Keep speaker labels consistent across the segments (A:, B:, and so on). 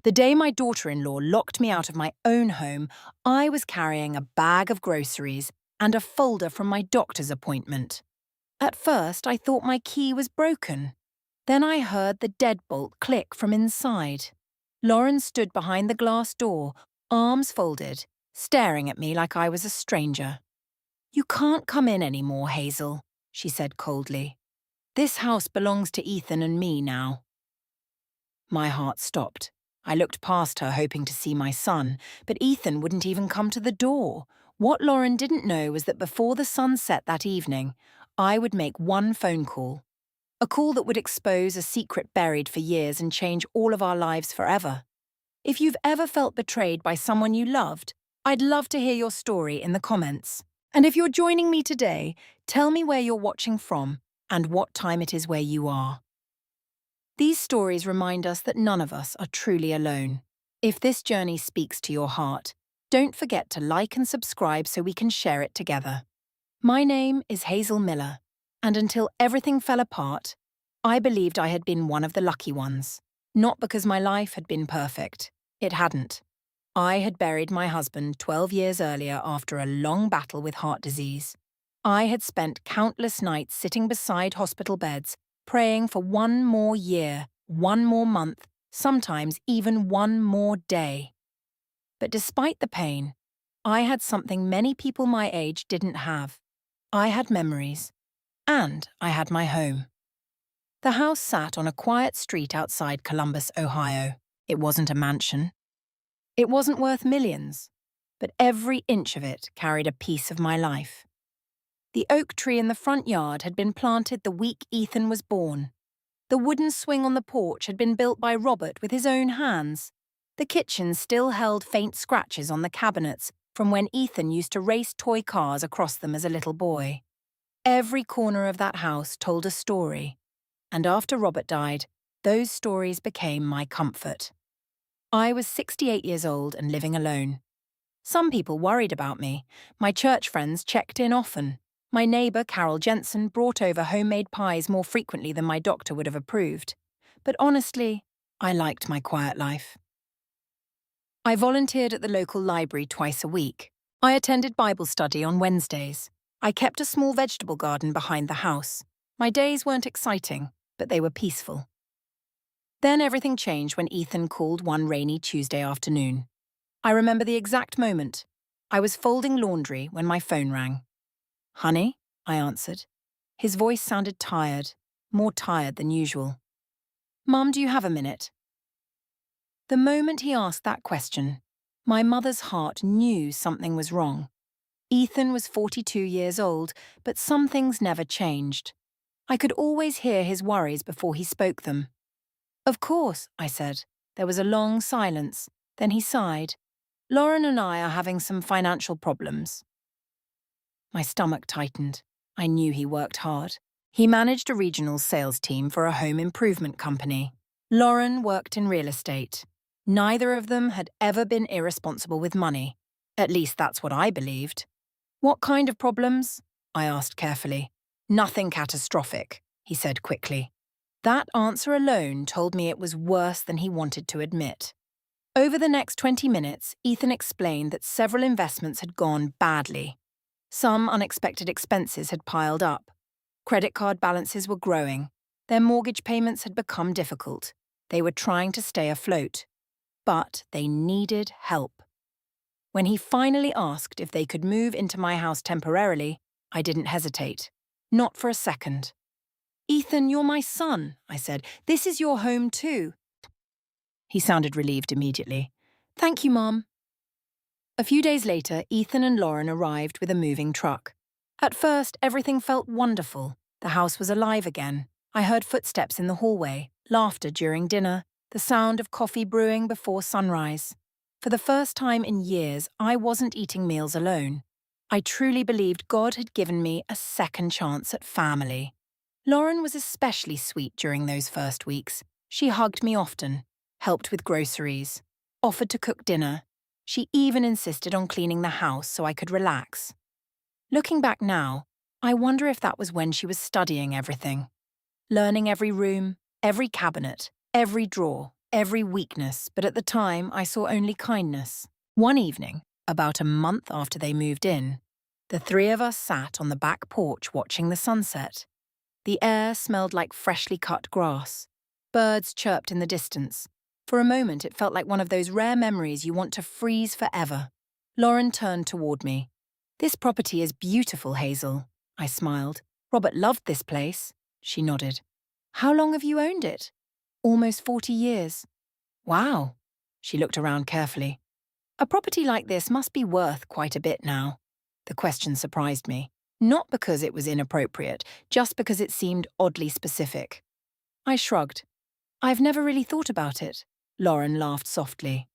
A: The day my daughter-in-law locked me out of my own home, I was carrying a bag of groceries and a folder from my doctor's appointment. At first, I thought my key was broken. Then I heard the deadbolt click from inside. Lauren stood behind the glass door, arms folded, staring at me like I was a stranger. "You can't come in anymore, Hazel," she said coldly. "This house belongs to Ethan and me now." My heart stopped. I looked past her, hoping to see my son, but Ethan wouldn't even come to the door. What Lauren didn't know was that before the sun set that evening, I would make one phone call. A call that would expose a secret buried for years and change all of our lives forever. If you've ever felt betrayed by someone you loved, I'd love to hear your story in the comments. And if you're joining me today, tell me where you're watching from and what time it is where you are. These stories remind us that none of us are truly alone. If this journey speaks to your heart, don't forget to like and subscribe so we can share it together. My name is Hazel Miller, and until everything fell apart, I believed I had been one of the lucky ones. Not because my life had been perfect. It hadn't. I had buried my husband 12 years earlier after a long battle with heart disease. I had spent countless nights sitting beside hospital beds, praying for one more year, one more month, sometimes even one more day. But despite the pain, I had something many people my age didn't have. I had memories, and I had my home. The house sat on a quiet street outside Columbus, Ohio. It wasn't a mansion. It wasn't worth millions, but every inch of it carried a piece of my life. The oak tree in the front yard had been planted the week Ethan was born. The wooden swing on the porch had been built by Robert with his own hands. The kitchen still held faint scratches on the cabinets from when Ethan used to race toy cars across them as a little boy. Every corner of that house told a story, and after Robert died, those stories became my comfort. I was 68 years old and living alone. Some people worried about me. My church friends checked in often. My neighbour, Carol Jensen, brought over homemade pies more frequently than my doctor would have approved. But honestly, I liked my quiet life. I volunteered at the local library twice a week. I attended Bible study on Wednesdays. I kept a small vegetable garden behind the house. My days weren't exciting, but they were peaceful. Then everything changed when Ethan called one rainy Tuesday afternoon. I remember the exact moment. I was folding laundry when my phone rang. "Honey?" I answered. His voice sounded tired, more tired than usual. "Mum, do you have a minute?" The moment he asked that question, my mother's heart knew something was wrong. Ethan was 42 years old, but some things never changed. I could always hear his worries before he spoke them. "Of course," I said. There was a long silence. Then he sighed. "Lauren and I are having some financial problems." My stomach tightened. I knew he worked hard. He managed a regional sales team for a home improvement company. Lauren worked in real estate. Neither of them had ever been irresponsible with money. At least that's what I believed. "What kind of problems?" I asked carefully. "Nothing catastrophic," he said quickly. That answer alone told me it was worse than he wanted to admit. Over the next 20 minutes, Ethan explained that several investments had gone badly. Some unexpected expenses had piled up. Credit card balances were growing. Their mortgage payments had become difficult. They were trying to stay afloat. But they needed help. When he finally asked if they could move into my house temporarily, I didn't hesitate. Not for a second. "Ethan, you're my son," I said. "This is your home too." He sounded relieved immediately. "Thank you, Mom." A few days later, Ethan and Lauren arrived with a moving truck. At first, everything felt wonderful. The house was alive again. I heard footsteps in the hallway, laughter during dinner, the sound of coffee brewing before sunrise. For the first time in years, I wasn't eating meals alone. I truly believed God had given me a second chance at family. Lauren was especially sweet during those first weeks. She hugged me often, helped with groceries, offered to cook dinner. She even insisted on cleaning the house so I could relax. Looking back now, I wonder if that was when she was studying everything. Learning every room, every cabinet, every drawer, every weakness, but at the time I saw only kindness. One evening, about a month after they moved in, the three of us sat on the back porch watching the sunset. The air smelled like freshly cut grass. Birds chirped in the distance. For a moment, it felt like one of those rare memories you want to freeze forever. Lauren turned toward me. "This property is beautiful, Hazel," I smiled. "Robert loved this place." She nodded. "How long have you owned it?" "Almost 40 years. "Wow." She looked around carefully. "A property like this must be worth quite a bit now." The question surprised me. Not because it was inappropriate, just because it seemed oddly specific. I shrugged. "I've never really thought about it." Lauren laughed softly.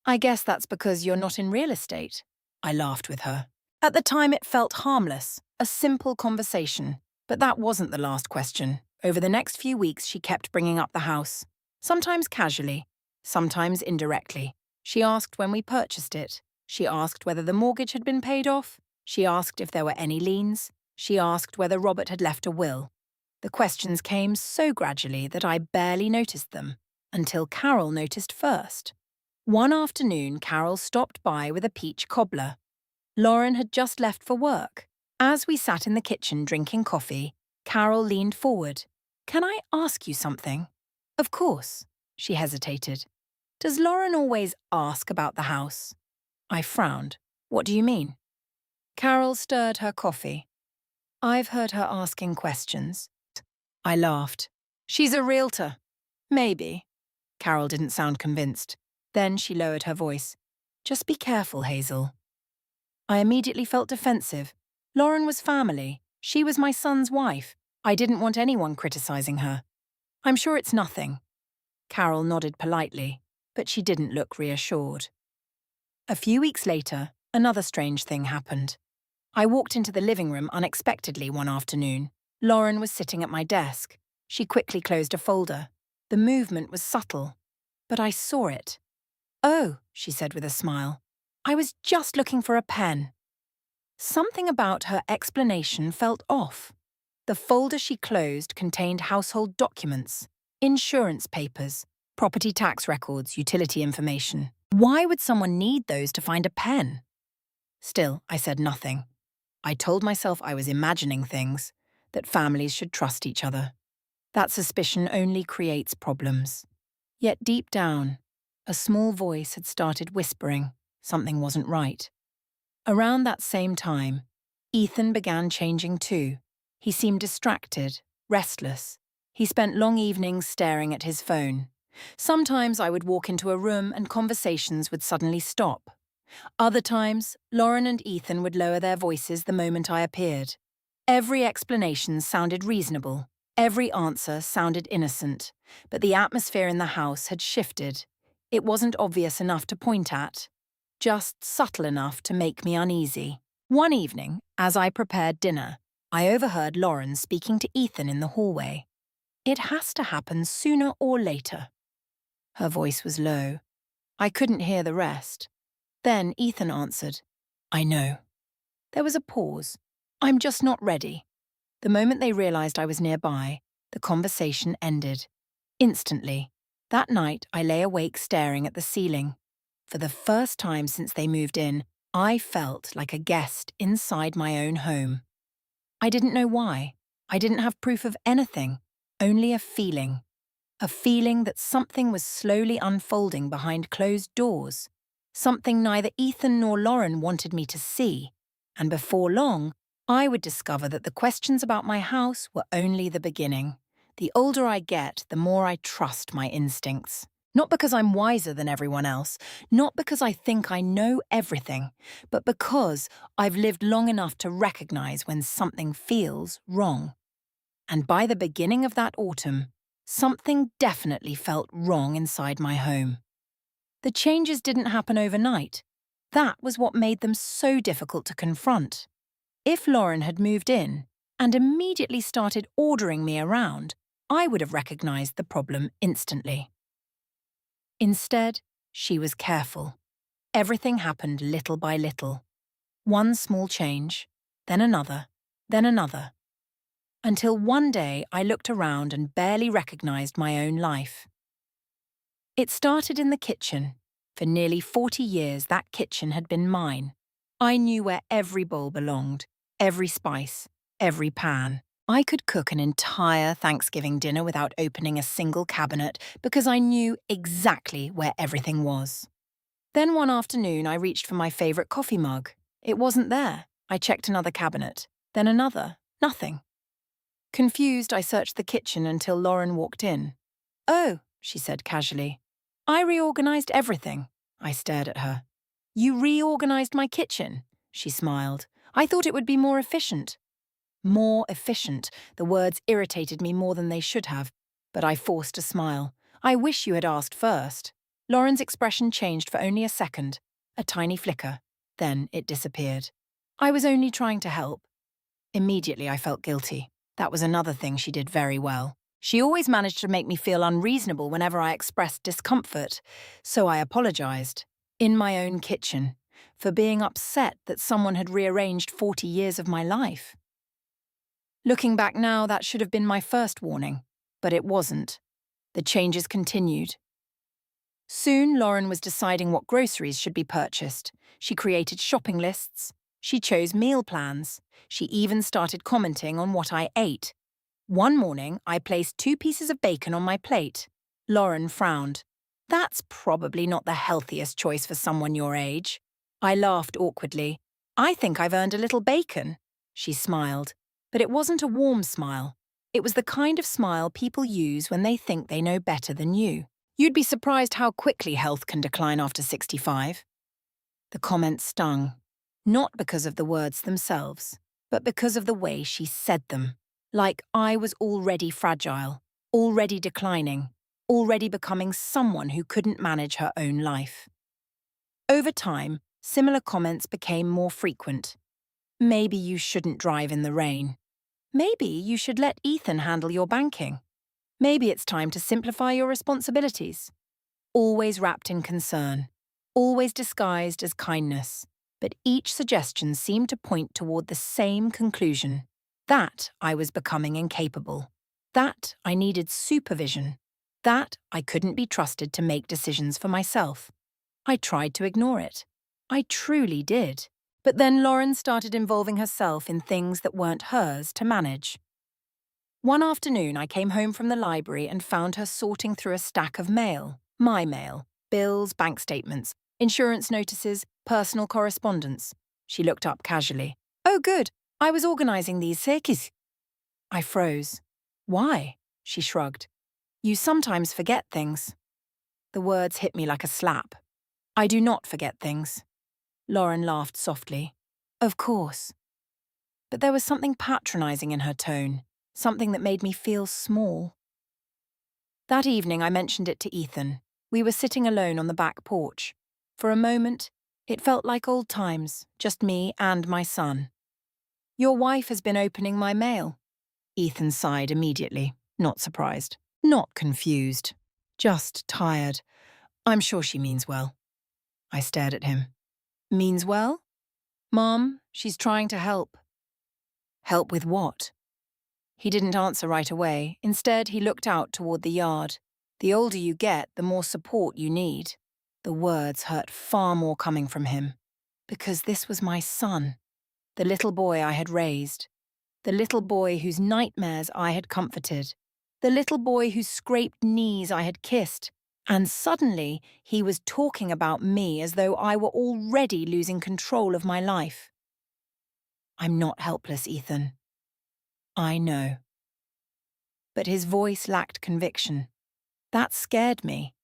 A: "I guess that's because you're not in real estate." I laughed with her. At the time it felt harmless, a simple conversation. But that wasn't the last question. Over the next few weeks she kept bringing up the house. Sometimes casually, sometimes indirectly. She asked when we purchased it. She asked whether the mortgage had been paid off. She asked if there were any liens. She asked whether Robert had left a will. The questions came so gradually that I barely noticed them, until Carol noticed first. One afternoon, Carol stopped by with a peach cobbler. Lauren had just left for work. As we sat in the kitchen drinking coffee, Carol leaned forward. "Can I ask you something?" "Of course." She hesitated. "Does Lauren always ask about the house?" I frowned. "What do you mean?" Carol stirred her coffee. "I've heard her asking questions." I laughed. "She's a realtor." "Maybe." Carol didn't sound convinced. Then she lowered her voice. "Just be careful, Hazel." I immediately felt defensive. Lauren was family. She was my son's wife. I didn't want anyone criticizing her. "I'm sure it's nothing." Carol nodded politely, but she didn't look reassured. A few weeks later, another strange thing happened. I walked into the living room unexpectedly one afternoon. Lauren was sitting at my desk. She quickly closed a folder. The movement was subtle, but I saw it. "Oh," she said with a smile. "I was just looking for a pen." Something about her explanation felt off. The folder she closed contained household documents, insurance papers, property tax records, utility information. Why would someone need those to find a pen? Still, I said nothing. I told myself I was imagining things, that families should trust each other. That suspicion only creates problems. Yet deep down, a small voice had started whispering something wasn't right. Around that same time, Ethan began changing too. He seemed distracted, restless. He spent long evenings staring at his phone. Sometimes I would walk into a room and conversations would suddenly stop. Other times, Lauren and Ethan would lower their voices the moment I appeared. Every explanation sounded reasonable. Every answer sounded innocent. But the atmosphere in the house had shifted. It wasn't obvious enough to point at, just subtle enough to make me uneasy. One evening, as I prepared dinner, I overheard Lauren speaking to Ethan in the hallway. "It has to happen sooner or later." Her voice was low. I couldn't hear the rest. Then Ethan answered, "I know." There was a pause. "I'm just not ready." The moment they realized I was nearby, the conversation ended. Instantly. That night, I lay awake staring at the ceiling. For the first time since they moved in, I felt like a guest inside my own home. I didn't know why. I didn't have proof of anything, only a feeling. A feeling that something was slowly unfolding behind closed doors. Something neither Ethan nor Lauren wanted me to see. And before long, I would discover that the questions about my house were only the beginning. The older I get, the more I trust my instincts. Not because I'm wiser than everyone else, not because I think I know everything, but because I've lived long enough to recognize when something feels wrong. And by the beginning of that autumn, something definitely felt wrong inside my home. The changes didn't happen overnight. That was what made them so difficult to confront. If Lauren had moved in and immediately started ordering me around, I would have recognized the problem instantly. Instead, she was careful. Everything happened little by little. One small change, then another, then another. Until one day I looked around and barely recognized my own life. It started in the kitchen. For nearly 40 years, that kitchen had been mine. I knew where every bowl belonged, every spice, every pan. I could cook an entire Thanksgiving dinner without opening a single cabinet because I knew exactly where everything was. Then one afternoon, I reached for my favorite coffee mug. It wasn't there. I checked another cabinet, then another. Nothing. Confused, I searched the kitchen until Lauren walked in. "Oh," she said casually. "I reorganized everything." I stared at her. "You reorganized my kitchen?" She smiled. "I thought it would be more efficient." More efficient. The words irritated me more than they should have, but I forced a smile. "I wish you had asked first." Lauren's expression changed for only a second, a tiny flicker. Then it disappeared. "I was only trying to help." Immediately I felt guilty. That was another thing she did very well. She always managed to make me feel unreasonable whenever I expressed discomfort, so I apologized, in my own kitchen, for being upset that someone had rearranged 40 years of my life. Looking back now, that should have been my first warning, but it wasn't. The changes continued. Soon, Lauren was deciding what groceries should be purchased. She created shopping lists. She chose meal plans. She even started commenting on what I ate. One morning, I placed 2 pieces of bacon on my plate. Lauren frowned. "That's probably not the healthiest choice for someone your age." I laughed awkwardly. "I think I've earned a little bacon." She smiled. But it wasn't a warm smile. It was the kind of smile people use when they think they know better than you. "You'd be surprised how quickly health can decline after 65. The comment stung. Not because of the words themselves, but because of the way she said them. Like I was already fragile, already declining, already becoming someone who couldn't manage her own life. Over time, similar comments became more frequent. "Maybe you shouldn't drive in the rain." "Maybe you should let Ethan handle your banking." "Maybe it's time to simplify your responsibilities." Always wrapped in concern, always disguised as kindness, but each suggestion seemed to point toward the same conclusion: that I was becoming incapable, that I needed supervision, that I couldn't be trusted to make decisions for myself. I tried to ignore it. I truly did. But then Lauren started involving herself in things that weren't hers to manage. One afternoon, I came home from the library and found her sorting through a stack of mail. My mail. Bills, bank statements, insurance notices, personal correspondence. She looked up casually. "Oh, good. I was organizing these circuits." I froze. "Why?" She shrugged. "You sometimes forget things." The words hit me like a slap. "I do not forget things." Lauren laughed softly. "Of course." But there was something patronizing in her tone, something that made me feel small. That evening, I mentioned it to Ethan. We were sitting alone on the back porch. For a moment, it felt like old times, just me and my son. "Your wife has been opening my mail." Ethan sighed immediately, not surprised, not confused, just tired. "I'm sure she means well." I stared at him. "Means well?" "Mom, she's trying to help." "Help with what?" He didn't answer right away. Instead, he looked out toward the yard. "The older you get, the more support you need." The words hurt far more coming from him. Because this was my son. The little boy I had raised. The little boy whose nightmares I had comforted. The little boy whose scraped knees I had kissed. And suddenly, he was talking about me as though I were already losing control of my life. "I'm not helpless, Ethan." "I know." But his voice lacked conviction. That scared me,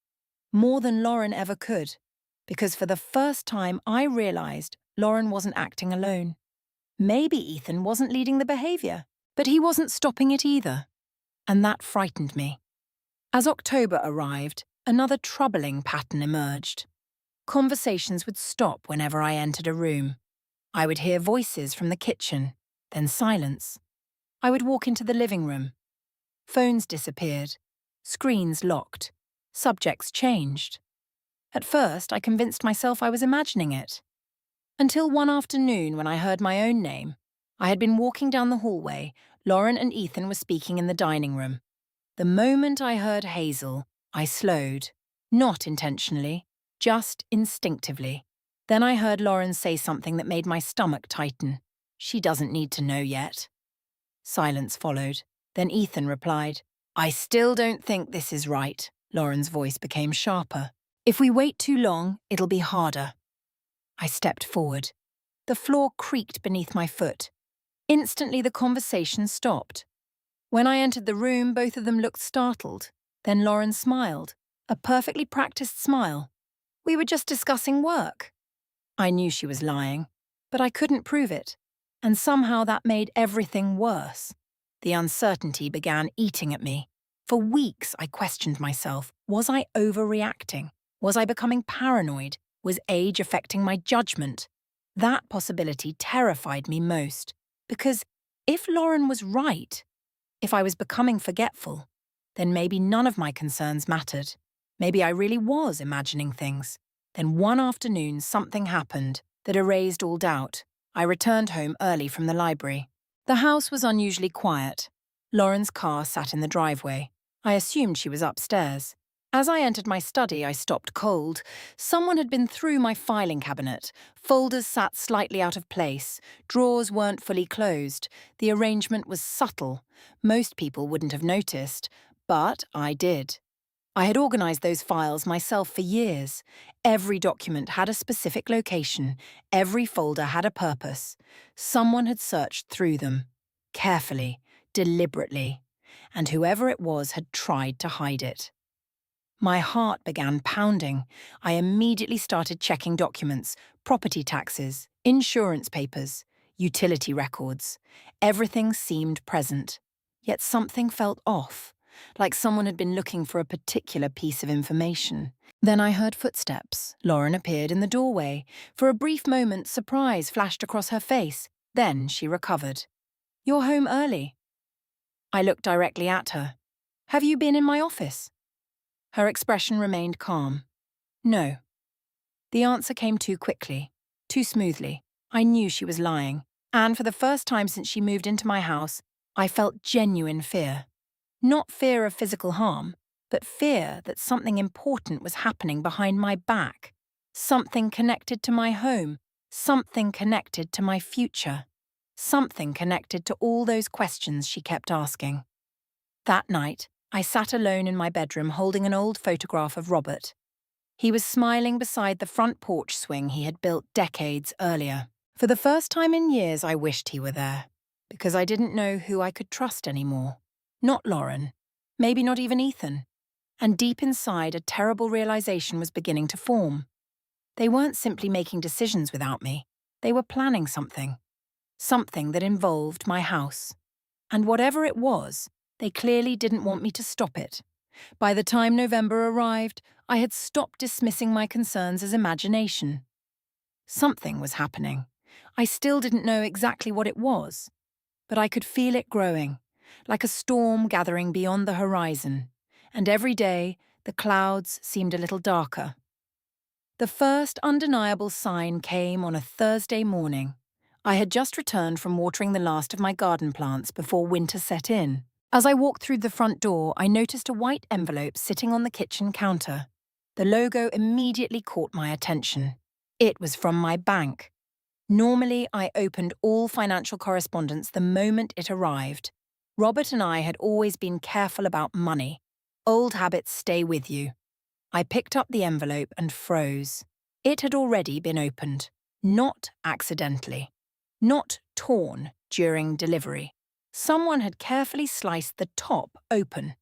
A: more than Lauren ever could, because for the first time I realized Lauren wasn't acting alone. Maybe Ethan wasn't leading the behavior, but he wasn't stopping it either. And that frightened me. As October arrived, another troubling pattern emerged. Conversations would stop whenever I entered a room. I would hear voices from the kitchen, then silence. I would walk into the living room. Phones disappeared. Screens locked. Subjects changed. At first, I convinced myself I was imagining it. Until one afternoon when I heard my own name. I had been walking down the hallway. Lauren and Ethan were speaking in the dining room. The moment I heard Hazel, I slowed. Not intentionally, just instinctively. Then I heard Lauren say something that made my stomach tighten. She doesn't need to know yet. Silence followed. Then Ethan replied, I still don't think this is right. Lauren's voice became sharper. If we wait too long, it'll be harder. I stepped forward. The floor creaked beneath my foot. Instantly, the conversation stopped. When I entered the room, both of them looked startled. Then Lauren smiled, a perfectly practiced smile. We were just discussing work. I knew she was lying, but I couldn't prove it. And somehow that made everything worse. The uncertainty began eating at me. For weeks, I questioned myself. Was I overreacting? Was I becoming paranoid? Was age affecting my judgment? That possibility terrified me most. Because if Lauren was right, if I was becoming forgetful, then maybe none of my concerns mattered. Maybe I really was imagining things. Then one afternoon, something happened that erased all doubt. I returned home early from the library. The house was unusually quiet. Lauren's car sat in the driveway. I assumed she was upstairs. As I entered my study, I stopped cold. Someone had been through my filing cabinet. Folders sat slightly out of place. Drawers weren't fully closed. The arrangement was subtle. Most people wouldn't have noticed, but I did. I had organized those files myself for years. Every document had a specific location. Every folder had a purpose. Someone had searched through them. Carefully, deliberately. And whoever it was had tried to hide it. My heart began pounding. I immediately started checking documents, property taxes, insurance papers, utility records. Everything seemed present. Yet something felt off, like someone had been looking for a particular piece of information. Then I heard footsteps. Lauren appeared in the doorway. For a brief moment, surprise flashed across her face. Then she recovered. You're home early. I looked directly at her. Have you been in my office? Her expression remained calm. No. The answer came too quickly, too smoothly. I knew she was lying, and for the first time since she moved into my house, I felt genuine fear. Not fear of physical harm, but fear that something important was happening behind my back. Something connected to my home, something connected to my future, something connected to all those questions she kept asking. That night, I sat alone in my bedroom holding an old photograph of Robert. He was smiling beside the front porch swing he had built decades earlier. For the first time in years, I wished he were there, because I didn't know who I could trust anymore. Not Lauren, maybe not even Ethan. And deep inside, a terrible realization was beginning to form. They weren't simply making decisions without me. They were planning something. Something that involved my house. And whatever it was, they clearly didn't want me to stop it. By the time November arrived, I had stopped dismissing my concerns as imagination. Something was happening. I still didn't know exactly what it was, but I could feel it growing, like a storm gathering beyond the horizon, and every day the clouds seemed a little darker. The first undeniable sign came on a Thursday morning. I had just returned from watering the last of my garden plants before winter set in. As I walked through the front door, I noticed a white envelope sitting on the kitchen counter. The logo immediately caught my attention. It was from my bank. Normally, I opened all financial correspondence the moment it arrived. Robert and I had always been careful about money. Old habits stay with you. I picked up the envelope and froze. It had already been opened. Not accidentally. Not torn during delivery. Someone had carefully sliced the top open.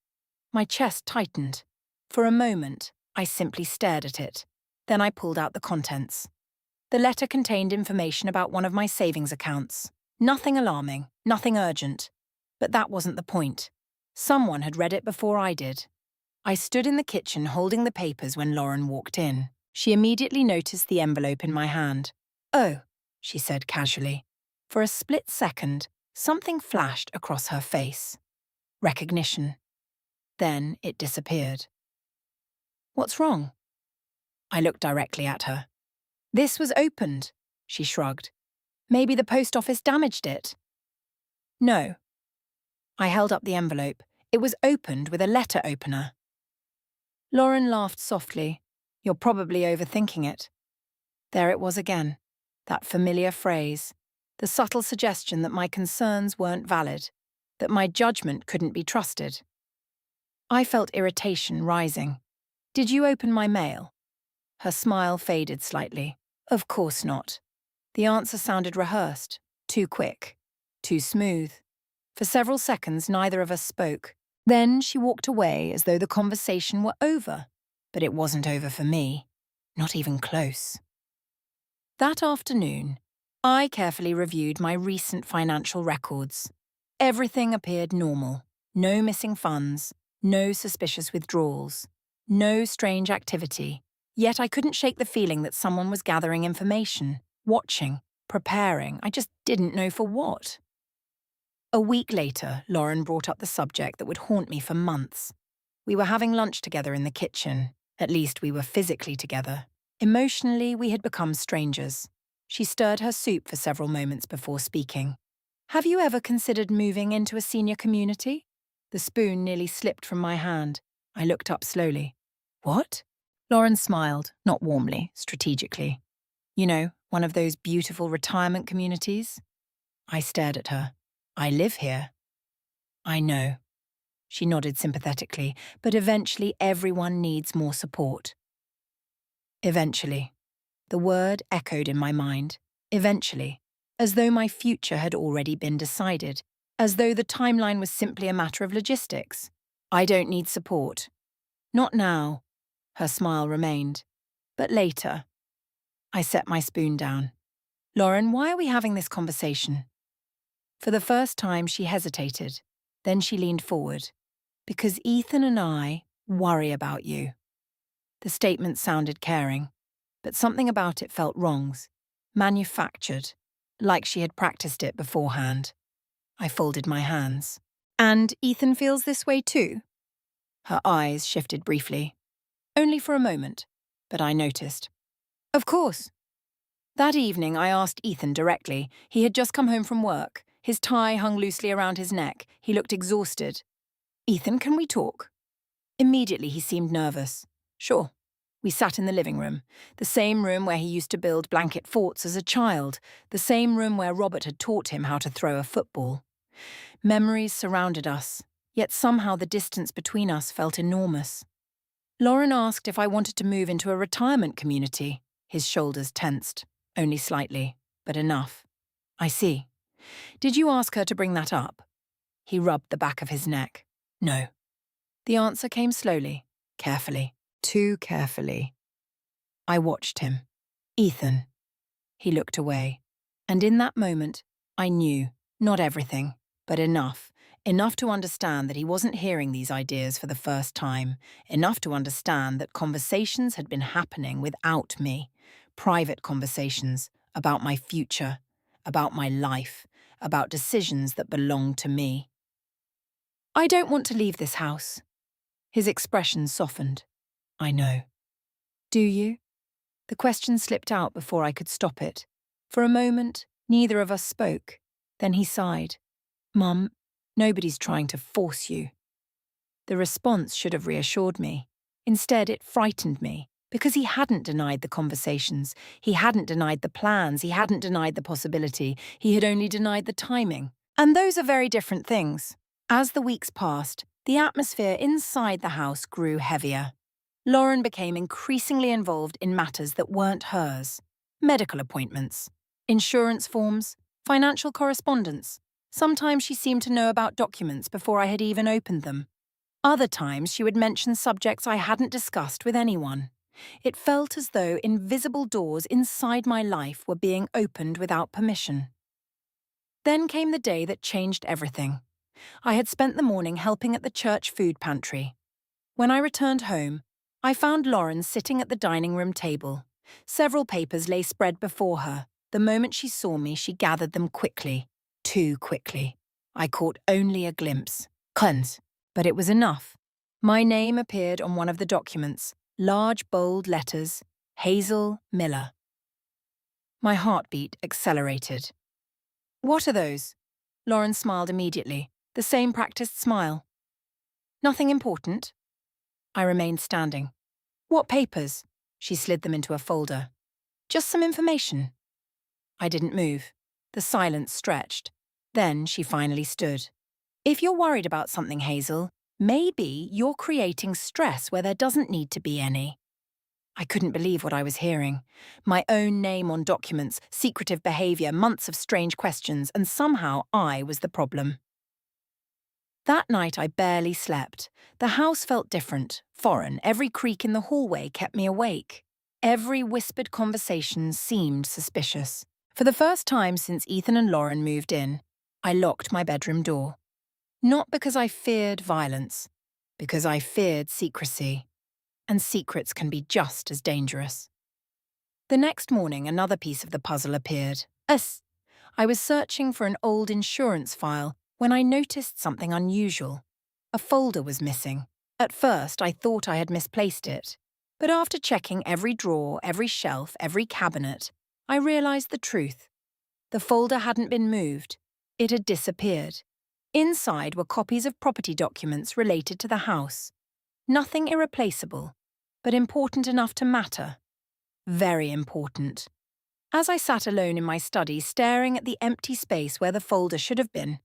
A: My chest tightened. For a moment, I simply stared at it. Then I pulled out the contents. The letter contained information about one of my savings accounts. Nothing alarming, nothing urgent. But that wasn't the point. Someone had read it before I did. I stood in the kitchen holding the papers when Lauren walked in. She immediately noticed the envelope in my hand. "Oh," she said casually. For a split second, something flashed across her face. Recognition. Then it disappeared. "What's wrong?" I looked directly at her. "This was opened," she shrugged. "Maybe the post office damaged it." "No." I held up the envelope. It was opened with a letter opener. Lauren laughed softly. You're probably overthinking it. There it was again, that familiar phrase, the subtle suggestion that my concerns weren't valid, that my judgment couldn't be trusted. I felt irritation rising. Did you open my mail? Her smile faded slightly. Of course not. The answer sounded rehearsed, too quick, too smooth. For several seconds, neither of us spoke. Then she walked away as though the conversation were over. But it wasn't over for me. Not even close. That afternoon, I carefully reviewed my recent financial records. Everything appeared normal. No missing funds, no suspicious withdrawals, no strange activity. Yet I couldn't shake the feeling that someone was gathering information, watching, preparing. I just didn't know for what. A week later, Lauren brought up the subject that would haunt me for months. We were having lunch together in the kitchen. At least we were physically together. Emotionally, we had become strangers. She stirred her soup for several moments before speaking. Have you ever considered moving into a senior community? The spoon nearly slipped from my hand. I looked up slowly. What? Lauren smiled, not warmly, strategically. You know, one of those beautiful retirement communities? I stared at her. I live here. I know. She nodded sympathetically, but eventually everyone needs more support. Eventually. The word echoed in my mind. Eventually. As though my future had already been decided. As though the timeline was simply a matter of logistics. I don't need support. Not now. Her smile remained. But later. I set my spoon down. Lauren, why are we having this conversation? For the first time, she hesitated. Then she leaned forward. Because Ethan and I worry about you. The statement sounded caring, but something about it felt wrong, manufactured, like she had practiced it beforehand. I folded my hands. And Ethan feels this way too? Her eyes shifted briefly. Only for a moment, but I noticed. Of course. That evening I asked Ethan directly. He had just come home from work. His tie hung loosely around his neck. He looked exhausted. Ethan, can we talk? Immediately he seemed nervous. Sure. We sat in the living room, the same room where he used to build blanket forts as a child, the same room where Robert had taught him how to throw a football. Memories surrounded us, yet somehow the distance between us felt enormous. Lauren asked if I wanted to move into a retirement community. His shoulders tensed, only slightly, but enough. I see. Did you ask her to bring that up? He rubbed the back of his neck. No. The answer came slowly, carefully, too carefully. I watched him. Ethan. He looked away. And in that moment, I knew, not everything, but enough. Enough to understand that he wasn't hearing these ideas for the first time. Enough to understand that conversations had been happening without me. Private conversations about my future, about my life, about decisions that belonged to me. I don't want to leave this house. His expression softened. I know. Do you? The question slipped out before I could stop it. For a moment, neither of us spoke. Then he sighed. Mum, nobody's trying to force you. The response should have reassured me. Instead, it frightened me, because he hadn't denied the conversations. He hadn't denied the plans. He hadn't denied the possibility. He had only denied the timing. And those are very different things. As the weeks passed, the atmosphere inside the house grew heavier. Lauren became increasingly involved in matters that weren't hers. Medical appointments, insurance forms, financial correspondence. Sometimes she seemed to know about documents before I had even opened them. Other times she would mention subjects I hadn't discussed with anyone. It felt as though invisible doors inside my life were being opened without permission. Then came the day that changed everything. I had spent the morning helping at the church food pantry. When I returned home, I found Lauren sitting at the dining room table. Several papers lay spread before her. The moment she saw me, she gathered them quickly. Too quickly. I caught only a glimpse. Cleanse. But it was enough. My name appeared on one of the documents, large bold letters, Hazel Miller. My heartbeat accelerated. What are those? Lauren smiled immediately, the same practiced smile. Nothing important? I remained standing. What papers? She slid them into a folder. Just some information. I didn't move. The silence stretched. Then she finally stood. If you're worried about something, Hazel, maybe you're creating stress where there doesn't need to be any. I couldn't believe what I was hearing. My own name on documents, secretive behaviour, months of strange questions, and somehow I was the problem. That night I barely slept. The house felt different, foreign. Every creak in the hallway kept me awake. Every whispered conversation seemed suspicious. For the first time since Ethan and Lauren moved in, I locked my bedroom door. Not because I feared violence, because I feared secrecy. And secrets can be just as dangerous. The next morning, another piece of the puzzle appeared. I was searching for an old insurance file when I noticed something unusual. A folder was missing. At first, I thought I had misplaced it. But after checking every drawer, every shelf, every cabinet, I realized the truth. The folder hadn't been moved. It had disappeared. Inside were copies of property documents related to the house. Nothing irreplaceable, but important enough to matter. Very important. As I sat alone in my study staring at the empty space where the folder should have been,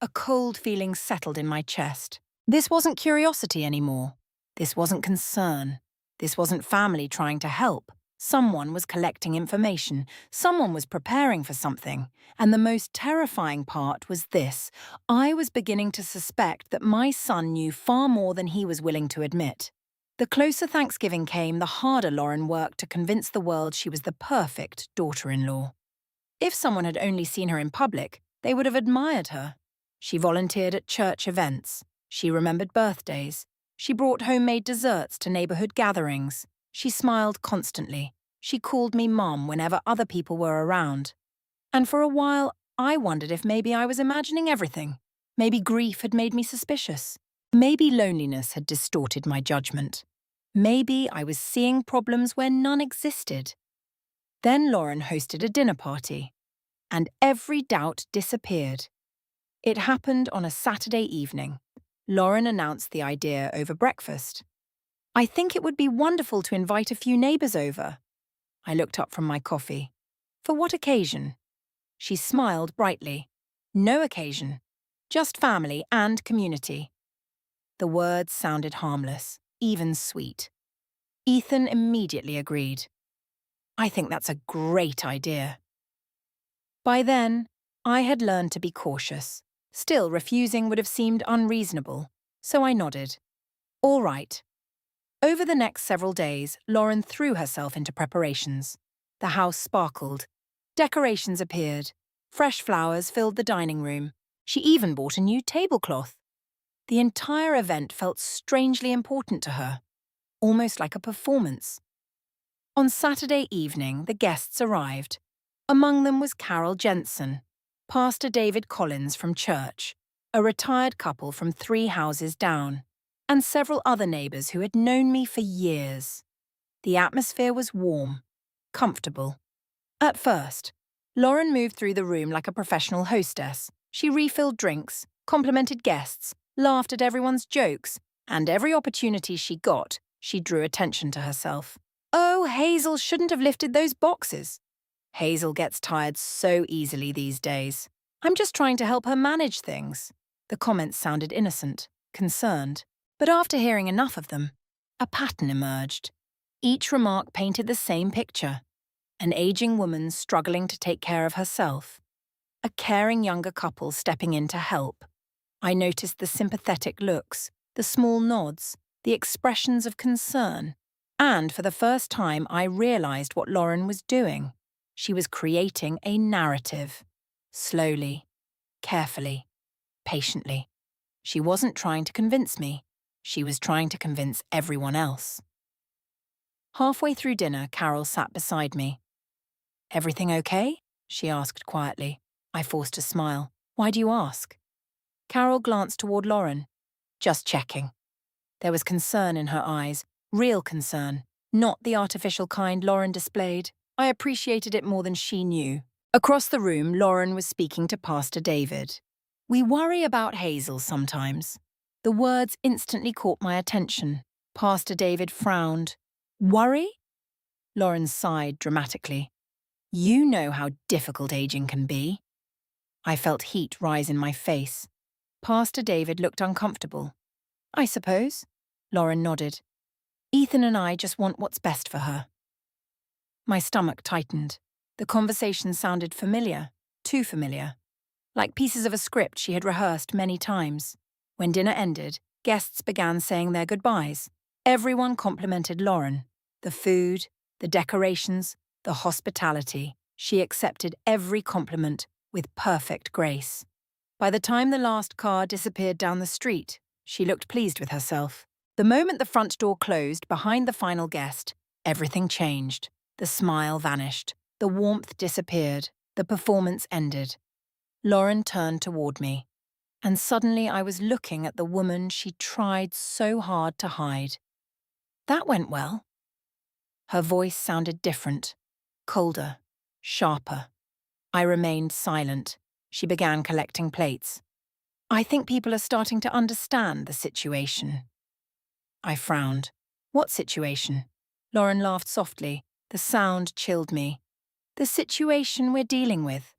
A: a cold feeling settled in my chest. This wasn't curiosity anymore. This wasn't concern. This wasn't family trying to help. Someone was collecting information. Someone was preparing for something. And the most terrifying part was this. I was beginning to suspect that my son knew far more than he was willing to admit. The closer Thanksgiving came, the harder Lauren worked to convince the world she was the perfect daughter-in-law. If someone had only seen her in public, they would have admired her. She volunteered at church events. She remembered birthdays. She brought homemade desserts to neighborhood gatherings. She smiled constantly. She called me Mom whenever other people were around. And for a while, I wondered if maybe I was imagining everything. Maybe grief had made me suspicious. Maybe loneliness had distorted my judgment. Maybe I was seeing problems where none existed. Then Lauren hosted a dinner party, and every doubt disappeared. It happened on a Saturday evening. Lauren announced the idea over breakfast. I think it would be wonderful to invite a few neighbours over. I looked up from my coffee. For what occasion? She smiled brightly. No occasion. Just family and community. The words sounded harmless, even sweet. Ethan immediately agreed. I think that's a great idea. By then, I had learned to be cautious. Still, refusing would have seemed unreasonable, so I nodded. All right. Over the next several days, Lauren threw herself into preparations. The house sparkled. Decorations appeared. Fresh flowers filled the dining room. She even bought a new tablecloth. The entire event felt strangely important to her, almost like a performance. On Saturday evening, the guests arrived. Among them was Carol Jensen, Pastor David Collins from church, a retired couple from 3 houses down, and several other neighbours who had known me for years. The atmosphere was warm, comfortable. At first, Lauren moved through the room like a professional hostess. She refilled drinks, complimented guests, laughed at everyone's jokes, and every opportunity she got, she drew attention to herself. Oh, Hazel shouldn't have lifted those boxes. Hazel gets tired so easily these days. I'm just trying to help her manage things. The comments sounded innocent, concerned. But after hearing enough of them, a pattern emerged. Each remark painted the same picture. An aging woman struggling to take care of herself. A caring younger couple stepping in to help. I noticed the sympathetic looks, the small nods, the expressions of concern. And for the first time, I realized what Lauren was doing. She was creating a narrative. Slowly, carefully, patiently. She wasn't trying to convince me. She was trying to convince everyone else. Halfway through dinner, Carol sat beside me. Everything okay? She asked quietly. I forced a smile. Why do you ask? Carol glanced toward Lauren. Just checking. There was concern in her eyes, real concern, not the artificial kind Lauren displayed. I appreciated it more than she knew. Across the room, Lauren was speaking to Pastor David. We worry about Hazel sometimes. The words instantly caught my attention. Pastor David frowned. Worry? Lauren sighed dramatically. You know how difficult aging can be. I felt heat rise in my face. Pastor David looked uncomfortable. I suppose. Lauren nodded. Ethan and I just want what's best for her. My stomach tightened. The conversation sounded familiar, too familiar. Like pieces of a script she had rehearsed many times. When dinner ended, guests began saying their goodbyes. Everyone complimented Lauren. The food, the decorations, the hospitality. She accepted every compliment with perfect grace. By the time the last car disappeared down the street, she looked pleased with herself. The moment the front door closed behind the final guest, everything changed. The smile vanished. The warmth disappeared. The performance ended. Lauren turned toward me, and suddenly I was looking at the woman she tried so hard to hide. That went well. Her voice sounded different, colder, sharper. I remained silent. She began collecting plates. I think people are starting to understand the situation. I frowned. What situation? Lauren laughed softly. The sound chilled me. The situation we're dealing with.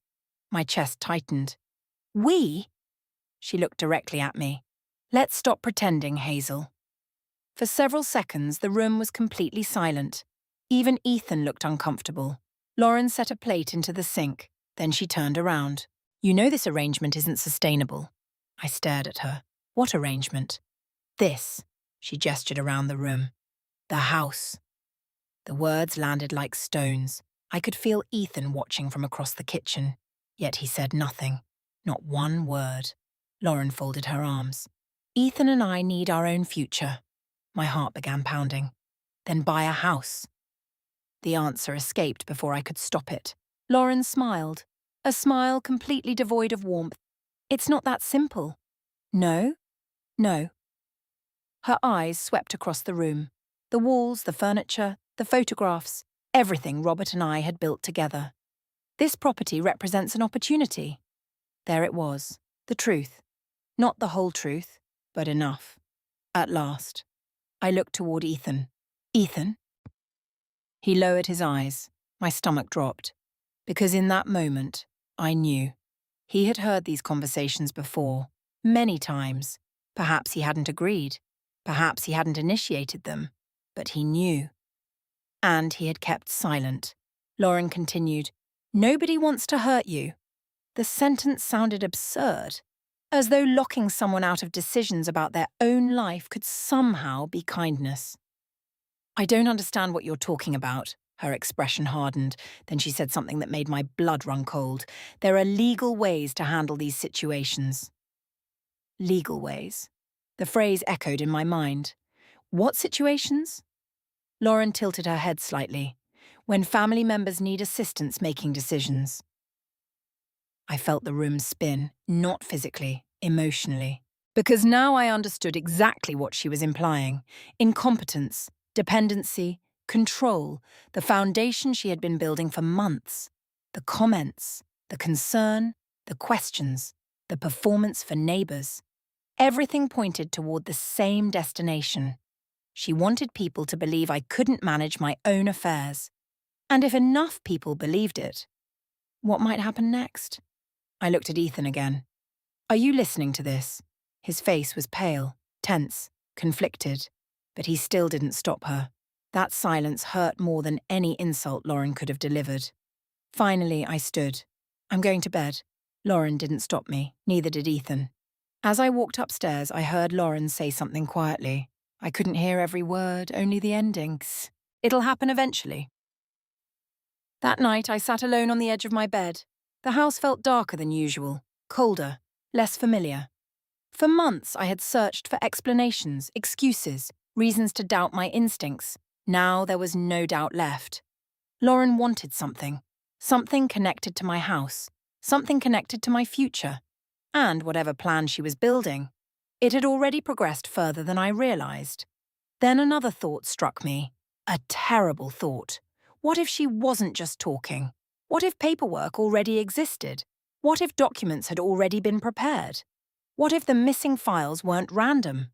A: My chest tightened. We? She looked directly at me. Let's stop pretending, Hazel. For several seconds, the room was completely silent. Even Ethan looked uncomfortable. Lauren set a plate into the sink. Then she turned around. You know this arrangement isn't sustainable. I stared at her. What arrangement? This. She gestured around the room. The house. The words landed like stones. I could feel Ethan watching from across the kitchen. Yet he said nothing. Not one word. Lauren folded her arms. Ethan and I need our own future. My heart began pounding. Then buy a house. The answer escaped before I could stop it. Lauren smiled. A smile completely devoid of warmth. It's not that simple. No? No. Her eyes swept across the room. The walls, the furniture, the photographs, everything Robert and I had built together. This property represents an opportunity. There it was, the truth. Not the whole truth, but enough. At last, I looked toward Ethan. Ethan? He lowered his eyes. My stomach dropped. Because in that moment, I knew. He had heard these conversations before, many times. Perhaps he hadn't agreed. Perhaps he hadn't initiated them. But he knew. And he had kept silent. Lauren continued, Nobody wants to hurt you. The sentence sounded absurd, as though locking someone out of decisions about their own life could somehow be kindness. I don't understand what you're talking about. Her expression hardened. Then she said something that made my blood run cold. There are legal ways to handle these situations. Legal ways. The phrase echoed in my mind. What situations? Lauren tilted her head slightly. When family members need assistance making decisions. I felt the room spin, not physically, emotionally. Because now I understood exactly what she was implying. Incompetence, dependency, control, the foundation she had been building for months. The comments, the concern, the questions, the performance for neighbours. Everything pointed toward the same destination. She wanted people to believe I couldn't manage my own affairs. And if enough people believed it, what might happen next? I looked at Ethan again. Are you listening to this? His face was pale, tense, conflicted, but he still didn't stop her. That silence hurt more than any insult Lauren could have delivered. Finally, I stood. I'm going to bed. Lauren didn't stop me, neither did Ethan. As I walked upstairs, I heard Lauren say something quietly. I couldn't hear every word, only the endings. It'll happen eventually. That night, I sat alone on the edge of my bed. The house felt darker than usual, colder, less familiar. For months, I had searched for explanations, excuses, reasons to doubt my instincts. Now there was no doubt left. Lauren wanted something. Something connected to my house. Something connected to my future. And whatever plan she was building, it had already progressed further than I realized. Then another thought struck me. A terrible thought. What if she wasn't just talking? What if paperwork already existed? What if documents had already been prepared? What if the missing files weren't random?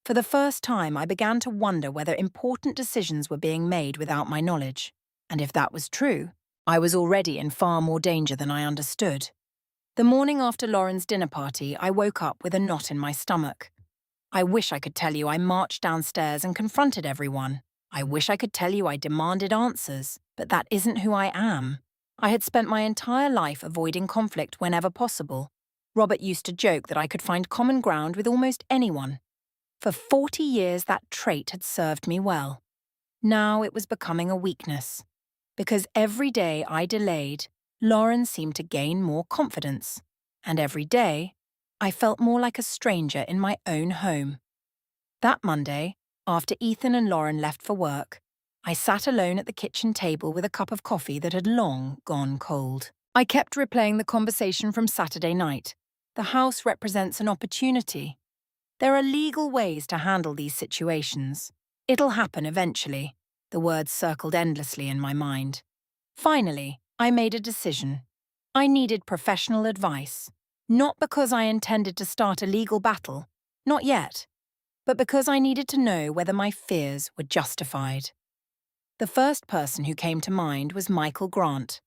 A: For the first time, I began to wonder whether important decisions were being made without my knowledge. And if that was true, I was already in far more danger than I understood. The morning after Lauren's dinner party, I woke up with a knot in my stomach. I wish I could tell you I marched downstairs and confronted everyone. I wish I could tell you I demanded answers, but that isn't who I am. I had spent my entire life avoiding conflict whenever possible. Robert used to joke that I could find common ground with almost anyone. For 40 years, that trait had served me well. Now it was becoming a weakness. Because every day I delayed, Lauren seemed to gain more confidence. And every day, I felt more like a stranger in my own home. That Monday, after Ethan and Lauren left for work, I sat alone at the kitchen table with a cup of coffee that had long gone cold. I kept replaying the conversation from Saturday night. The house represents an opportunity. There are legal ways to handle these situations. It'll happen eventually. The words circled endlessly in my mind. Finally, I made a decision. I needed professional advice. Not because I intended to start a legal battle, not yet, but because I needed to know whether my fears were justified. The first person who came to mind was Michael Grant.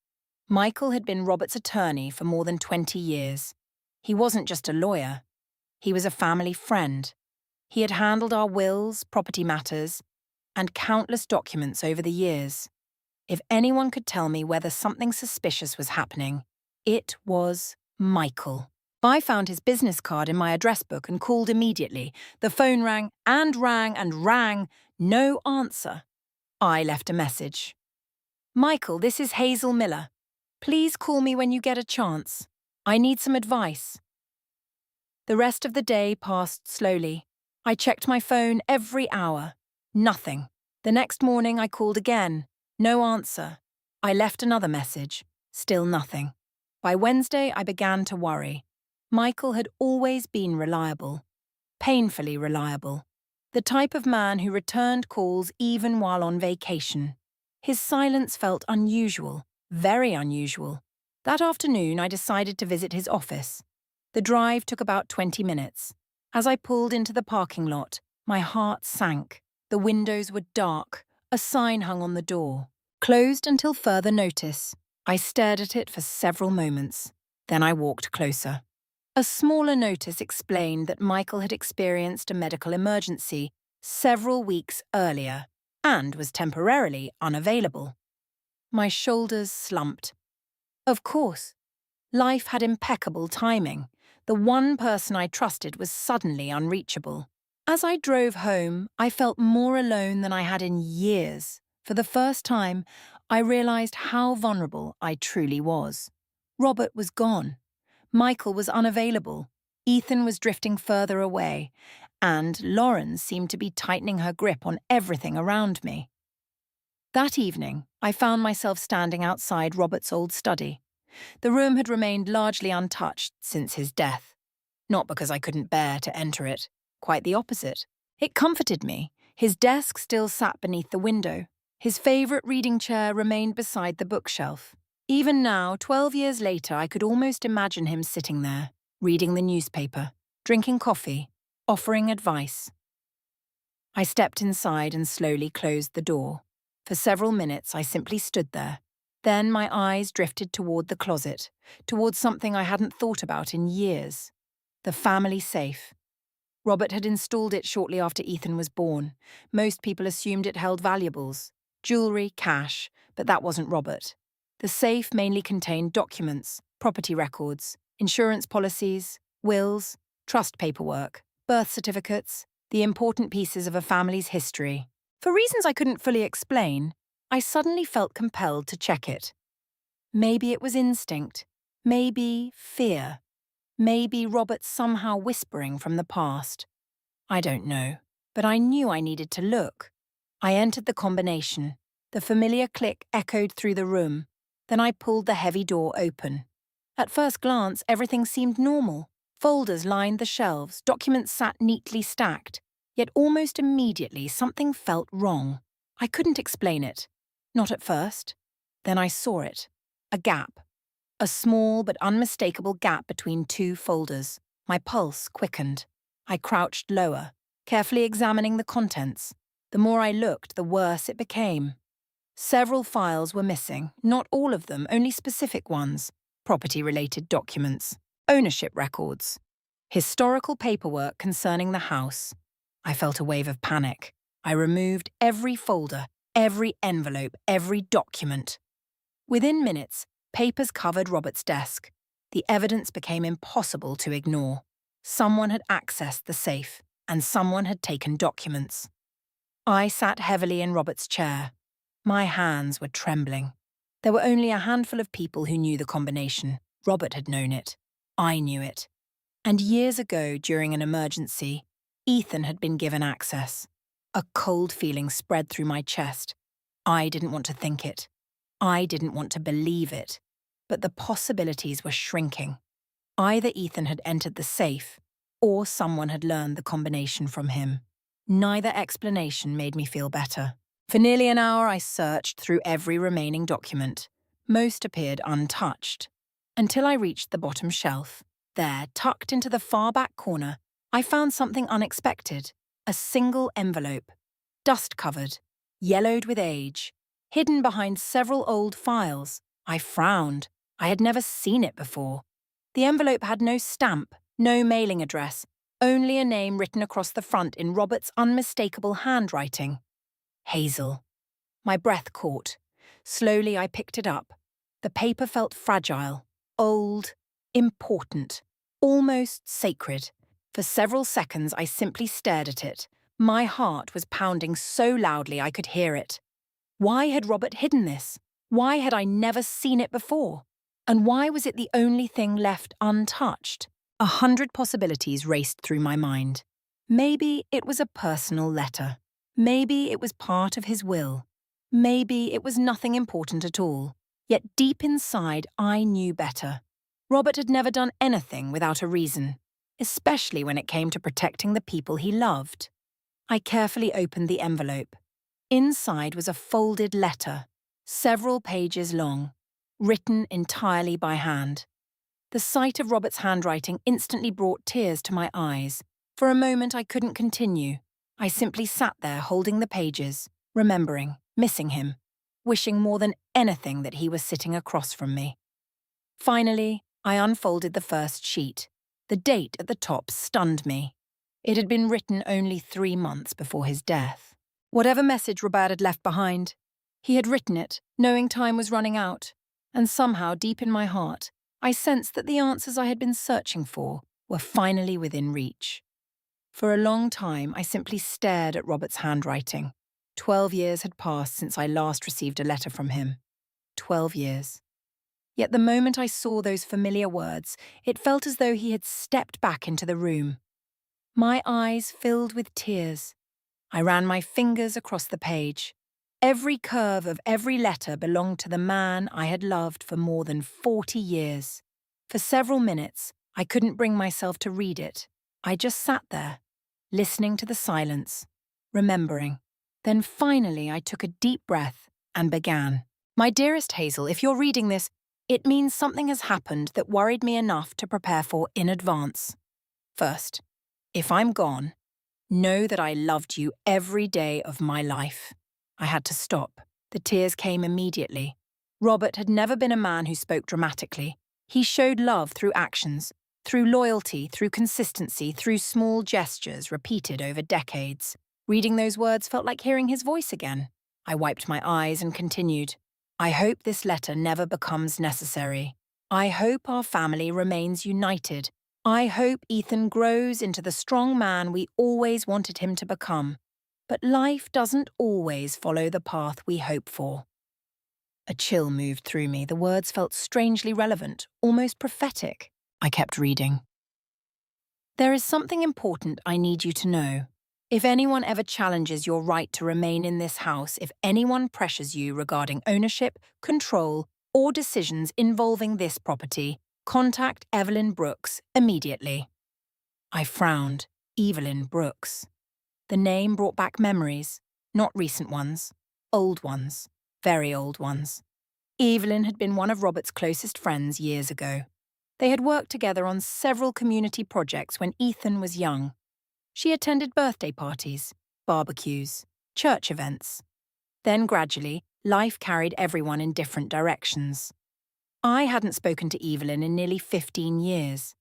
A: Michael had been Robert's attorney for more than 20 years. He wasn't just a lawyer. He was a family friend. He had handled our wills, property matters, and countless documents over the years. If anyone could tell me whether something suspicious was happening, it was Michael. I found his business card in my address book and called immediately. The phone rang and rang and rang. No answer. I left a message. "Michael, this is Hazel Miller. Please call me when you get a chance. I need some advice." The rest of the day passed slowly. I checked my phone every hour. Nothing. The next morning I called again. No answer. I left another message. Still nothing. By Wednesday I began to worry. Michael had always been reliable. Painfully reliable. The type of man who returned calls even while on vacation. His silence felt unusual. Very unusual. That afternoon I decided to visit his office. The drive took about 20 minutes. As I pulled into the parking lot, my heart sank. The windows were dark. A sign hung on the door. Closed until further notice. I stared at it for several moments. Then I walked closer. A smaller notice explained that Michael had experienced a medical emergency several weeks earlier and was temporarily unavailable. My shoulders slumped. Of course. Life had impeccable timing. The one person I trusted was suddenly unreachable. As I drove home, I felt more alone than I had in years. For the first time, I realized how vulnerable I truly was. Robert was gone. Michael was unavailable. Ethan was drifting further away. And Lauren seemed to be tightening her grip on everything around me. That evening, I found myself standing outside Robert's old study. The room had remained largely untouched since his death. Not because I couldn't bear to enter it. Quite the opposite. It comforted me. His desk still sat beneath the window. His favourite reading chair remained beside the bookshelf. Even now, 12 years later, I could almost imagine him sitting there, reading the newspaper, drinking coffee, offering advice. I stepped inside and slowly closed the door. For several minutes, I simply stood there. Then my eyes drifted toward the closet, toward something I hadn't thought about in years. The family safe. Robert had installed it shortly after Ethan was born. Most people assumed it held valuables, jewelry, cash, but that wasn't Robert. The safe mainly contained documents, property records, insurance policies, wills, trust paperwork, birth certificates, the important pieces of a family's history. For reasons I couldn't fully explain, I suddenly felt compelled to check it. Maybe it was instinct. Maybe fear. Maybe Robert somehow whispering from the past. I don't know, but I knew I needed to look. I entered the combination. The familiar click echoed through the room. Then I pulled the heavy door open. At first glance, everything seemed normal. Folders lined the shelves, documents sat neatly stacked. Yet almost immediately, something felt wrong. I couldn't explain it. Not at first. Then I saw it. A gap. A small but unmistakable gap between two folders. My pulse quickened. I crouched lower. carefully examining the contents. The more I looked, the worse it became. Several files were missing, not all of them, only specific ones. Property-related documents, ownership records, historical paperwork concerning the house. I felt a wave of panic. I removed every folder, every envelope, every document. Within minutes, papers covered Robert's desk. The evidence became impossible to ignore. Someone had accessed the safe, and someone had taken documents. I sat heavily in Robert's chair. My hands were trembling. There were only a handful of people who knew the combination. Robert had known it. I knew it. And years ago, during an emergency, Ethan had been given access. A cold feeling spread through my chest. I didn't want to think it. I didn't want to believe it. But the possibilities were shrinking. Either Ethan had entered the safe, or someone had learned the combination from him. Neither explanation made me feel better. For nearly an hour, I searched through every remaining document. Most appeared untouched. Until I reached the bottom shelf. There, tucked into the far back corner, I found something unexpected. A single envelope. Dust-covered, yellowed with age, hidden behind several old files. I frowned. I had never seen it before. The envelope had no stamp, no mailing address, only a name written across the front in Robert's unmistakable handwriting. Hazel. My breath caught. Slowly I picked it up. The paper felt fragile, old, important, almost sacred. For several seconds I simply stared at it. My heart was pounding so loudly I could hear it. Why had Robert hidden this? Why had I never seen it before? And why was it the only thing left untouched? 100 possibilities raced through my mind. Maybe it was a personal letter. Maybe it was part of his will. Maybe it was nothing important at all. Yet deep inside, I knew better. Robert had never done anything without a reason, especially when it came to protecting the people he loved. I carefully opened the envelope. Inside was a folded letter, several pages long, written entirely by hand. The sight of Robert's handwriting instantly brought tears to my eyes. For a moment, I couldn't continue. I simply sat there holding the pages, remembering, missing him, wishing more than anything that he was sitting across from me. Finally, I unfolded the first sheet. The date at the top stunned me. It had been written only 3 months before his death. Whatever message Robert had left behind, he had written it, knowing time was running out. And somehow, deep in my heart, I sensed that the answers I had been searching for were finally within reach. For a long time, I simply stared at Robert's handwriting. 12 years had passed since I last received a letter from him. 12 years. Yet the moment I saw those familiar words, it felt as though he had stepped back into the room. My eyes filled with tears. I ran my fingers across the page. Every curve of every letter belonged to the man I had loved for more than 40 years. For several minutes, I couldn't bring myself to read it. I just sat there, listening to the silence, remembering. Then finally I took a deep breath and began. My dearest Hazel, if you're reading this, it means something has happened that worried me enough to prepare for in advance. First, if I'm gone, know that I loved you every day of my life. I had to stop. The tears came immediately. Robert had never been a man who spoke dramatically. He showed love through actions, through loyalty, through consistency, through small gestures repeated over decades. Reading those words felt like hearing his voice again. I wiped my eyes and continued. I hope this letter never becomes necessary. I hope our family remains united. I hope Ethan grows into the strong man we always wanted him to become. But life doesn't always follow the path we hope for. A chill moved through me. The words felt strangely relevant, almost prophetic. I kept reading. There is something important I need you to know. If anyone ever challenges your right to remain in this house, if anyone pressures you regarding ownership, control, or decisions involving this property, contact Evelyn Brooks immediately. I frowned. Evelyn Brooks. The name brought back memories, not recent ones, old ones, very old ones. Evelyn had been one of Robert's closest friends years ago. They had worked together on several community projects when Ethan was young. She attended birthday parties, barbecues, church events. Then gradually, life carried everyone in different directions. I hadn't spoken to Evelyn in nearly 15 years.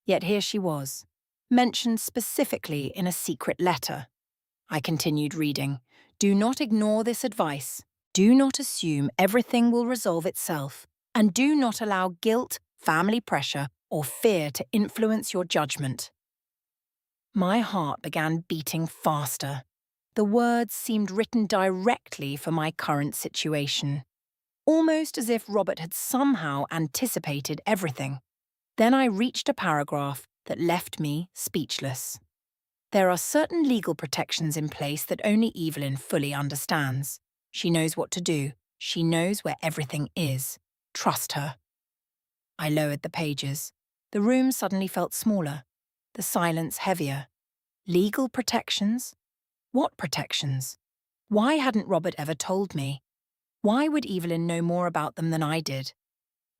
A: Yet here she was, mentioned specifically in a secret letter. I continued reading. Do not ignore this advice. Do not assume everything will resolve itself. And do not allow guilt, family pressure, or fear to influence your judgment. My heart began beating faster. The words seemed written directly for my current situation, almost as if Robert had somehow anticipated everything. Then I reached a paragraph that left me speechless. There are certain legal protections in place that only Evelyn fully understands. She knows what to do. She knows where everything is. Trust her. I lowered the pages. The room suddenly felt smaller, the silence heavier. Legal protections? What protections? Why hadn't Robert ever told me? Why would Evelyn know more about them than I did?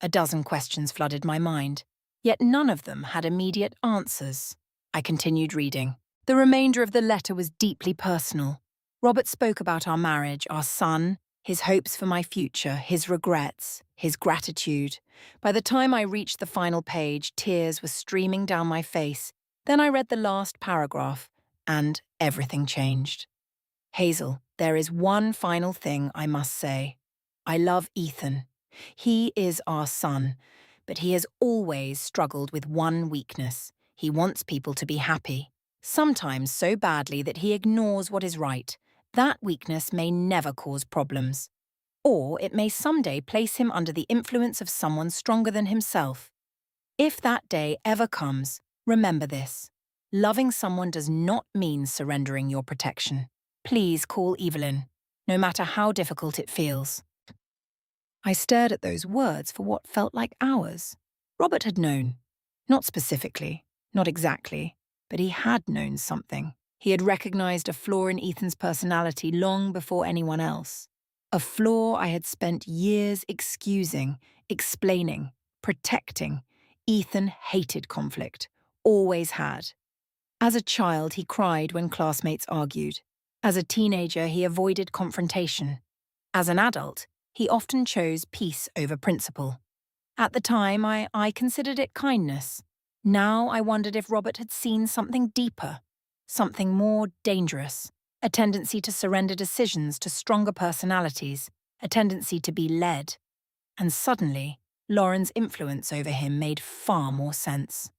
A: A dozen questions flooded my mind, yet none of them had immediate answers. I continued reading. The remainder of the letter was deeply personal. Robert spoke about our marriage, our son, his hopes for my future, his regrets, his gratitude. By the time I reached the final page, tears were streaming down my face. Then I read the last paragraph, and everything changed. Hazel, there is one final thing I must say. I love Ethan. He is our son, but he has always struggled with one weakness. He wants people to be happy, sometimes so badly that he ignores what is right. That weakness may never cause problems. Or it may someday place him under the influence of someone stronger than himself. If that day ever comes, remember this. Loving someone does not mean surrendering your protection. Please call Evelyn, no matter how difficult it feels. I stared at those words for what felt like hours. Robert had known. Not specifically, not exactly, but he had known something. He had recognized a flaw in Ethan's personality long before anyone else. A flaw I had spent years excusing, explaining, protecting. Ethan hated conflict, always had. As a child, he cried when classmates argued. As a teenager, he avoided confrontation. As an adult, he often chose peace over principle. At the time, I considered it kindness. Now I wondered if Robert had seen something deeper, something more dangerous, a tendency to surrender decisions to stronger personalities, a tendency to be led. And suddenly, Lauren's influence over him made far more sense.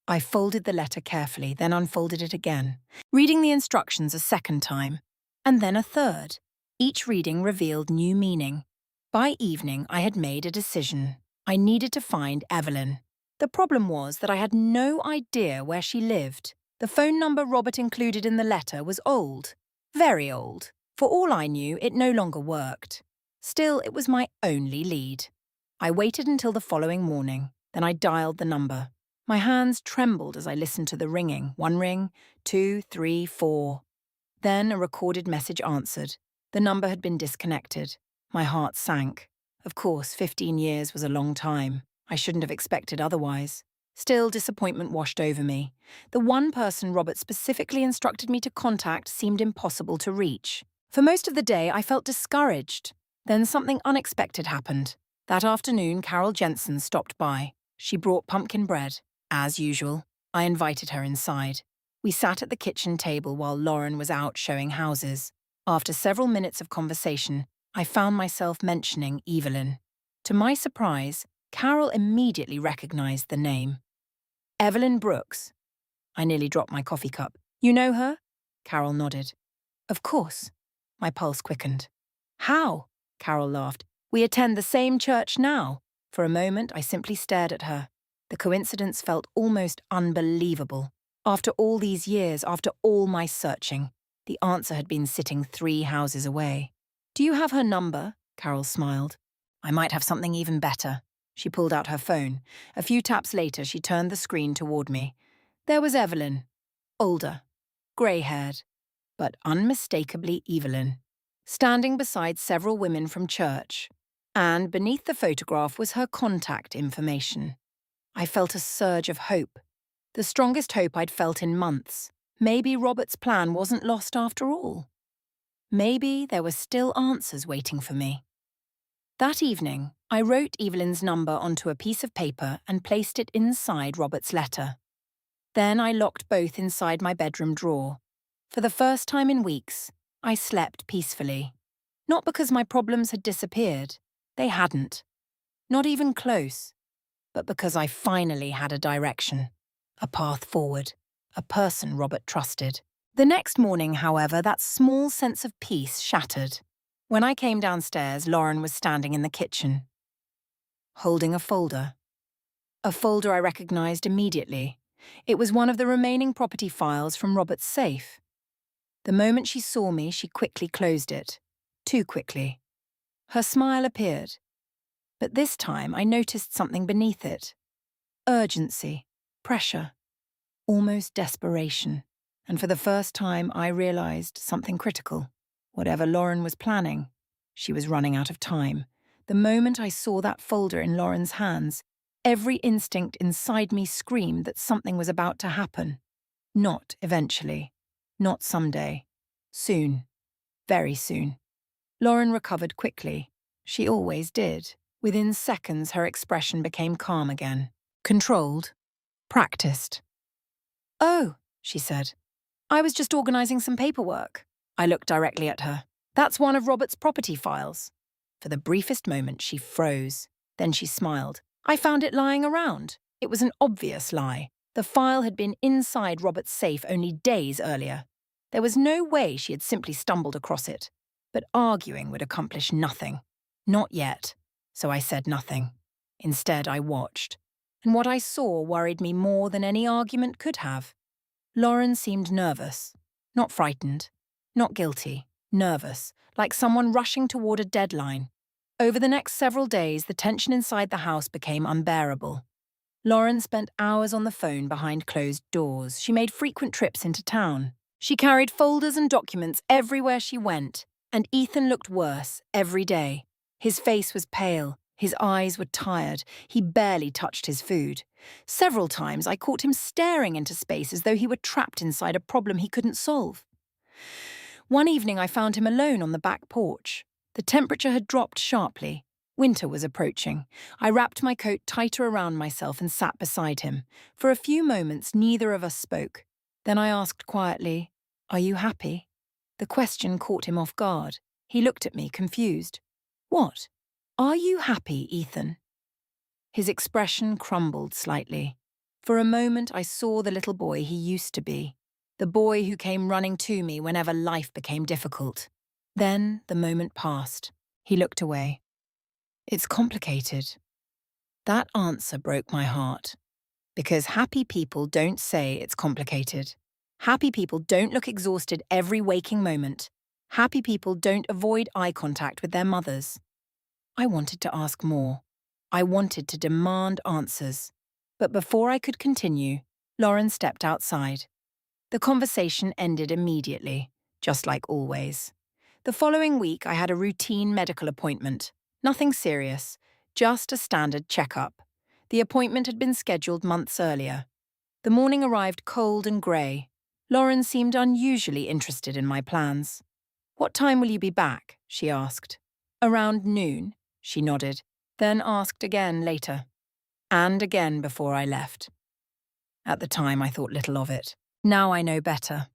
A: I folded the letter carefully, then unfolded it again, reading the instructions a second time, and then a third. Each reading revealed new meaning. By evening, I had made a decision. I needed to find Evelyn. The problem was that I had no idea where she lived. The phone number Robert included in the letter was old, very old. For all I knew, it no longer worked. Still, it was my only lead. I waited until the following morning, then I dialed the number. My hands trembled as I listened to the ringing. 1 ring, 2, 3, 4. Then a recorded message answered. The number had been disconnected. My heart sank. Of course, 15 years was a long time. I shouldn't have expected otherwise. Still, disappointment washed over me. The one person Robert specifically instructed me to contact seemed impossible to reach. For most of the day, I felt discouraged. Then something unexpected happened. That afternoon, Carol Jensen stopped by. She brought pumpkin bread. As usual, I invited her inside. We sat at the kitchen table while Lauren was out showing houses. After several minutes of conversation, I found myself mentioning Evelyn. To my surprise, Carol immediately recognized the name. Evelyn Brooks. I nearly dropped my coffee cup. You know her? Carol nodded. Of course. My pulse quickened. How? Carol laughed. We attend the same church now. For a moment, I simply stared at her. The coincidence felt almost unbelievable. After all these years, after all my searching, the answer had been sitting 3 houses away. Do you have her number? Carol smiled. I might have something even better. She pulled out her phone. A few taps later, she turned the screen toward me. There was Evelyn. Older, grey-haired, but unmistakably Evelyn, standing beside several women from church. And beneath the photograph was her contact information. I felt a surge of hope. The strongest hope I'd felt in months. Maybe Robert's plan wasn't lost after all. Maybe there were still answers waiting for me. That evening, I wrote Evelyn's number onto a piece of paper and placed it inside Robert's letter. Then I locked both inside my bedroom drawer. For the first time in weeks, I slept peacefully. Not because my problems had disappeared. They hadn't. Not even close. But because I finally had a direction. A path forward. A person Robert trusted. The next morning, however, that small sense of peace shattered. When I came downstairs, Lauren was standing in the kitchen, holding a folder. A folder I recognized immediately. It was one of the remaining property files from Robert's safe. The moment she saw me, she quickly closed it. Too quickly. Her smile appeared. But this time I noticed something beneath it. Urgency, pressure, almost desperation. And for the first time I realized something critical. Whatever Lauren was planning, she was running out of time. The moment I saw that folder in Lauren's hands, every instinct inside me screamed that something was about to happen. Not eventually. Not someday. Soon. Very soon. Lauren recovered quickly. She always did. Within seconds, her expression became calm again. Controlled. Practiced. "Oh," she said. "I was just organizing some paperwork." I looked directly at her. "That's one of Robert's property files." For the briefest moment, she froze. Then she smiled. "I found it lying around." It was an obvious lie. The file had been inside Robert's safe only days earlier. There was no way she had simply stumbled across it. But arguing would accomplish nothing. Not yet. So I said nothing. Instead, I watched. And what I saw worried me more than any argument could have. Lauren seemed nervous. Not frightened. Not guilty. Nervous. Like someone rushing toward a deadline. Over the next several days, the tension inside the house became unbearable. Lauren spent hours on the phone behind closed doors. She made frequent trips into town. She carried folders and documents everywhere she went. And Ethan looked worse every day. His face was pale. His eyes were tired. He barely touched his food. Several times I caught him staring into space as though he were trapped inside a problem he couldn't solve. One evening I found him alone on the back porch. The temperature had dropped sharply. Winter was approaching. I wrapped my coat tighter around myself and sat beside him. For a few moments, neither of us spoke. Then I asked quietly, "Are you happy?" The question caught him off guard. He looked at me, confused. "What? Are you happy, Ethan?" His expression crumbled slightly. For a moment, I saw the little boy he used to be. The boy who came running to me whenever life became difficult. Then the moment passed. He looked away. "It's complicated." That answer broke my heart. Because happy people don't say it's complicated. Happy people don't look exhausted every waking moment. Happy people don't avoid eye contact with their mothers. I wanted to ask more. I wanted to demand answers. But before I could continue, Lauren stepped outside. The conversation ended immediately, just like always. The following week, I had a routine medical appointment. Nothing serious, just a standard checkup. The appointment had been scheduled months earlier. The morning arrived cold and grey. Lauren seemed unusually interested in my plans. "What time will you be back?" she asked. "Around noon," she nodded, then asked again later. And again before I left. At the time, I thought little of it. Now I know better.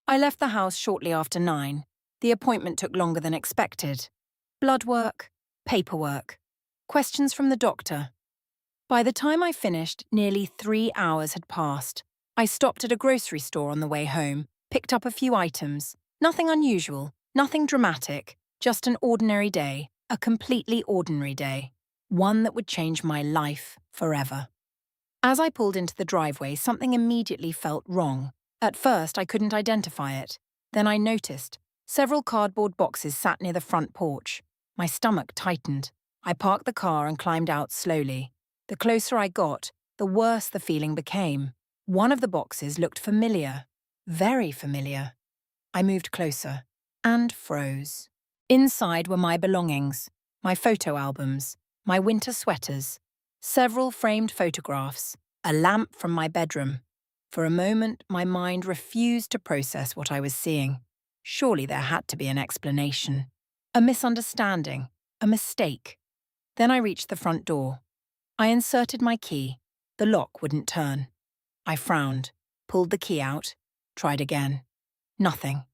A: I left the house shortly after 9. The appointment took longer than expected. Blood work, paperwork, questions from the doctor. By the time I finished, nearly 3 hours had passed. I stopped at a grocery store on the way home, picked up a few items. Nothing unusual, nothing dramatic, just an ordinary day, a completely ordinary day. One that would change my life forever. As I pulled into the driveway, something immediately felt wrong. At first, I couldn't identify it. Then I noticed. Several cardboard boxes sat near the front porch. My stomach tightened. I parked the car and climbed out slowly. The closer I got, the worse the feeling became. One of the boxes looked familiar. Very familiar. I moved closer and froze. Inside were my belongings, my photo albums, my winter sweaters, several framed photographs, a lamp from my bedroom, For a moment, my mind refused to process what I was seeing. Surely there had to be an explanation. A misunderstanding. A mistake. Then I reached the front door. I inserted my key. The lock wouldn't turn. I frowned, pulled the key out, tried again. Nothing.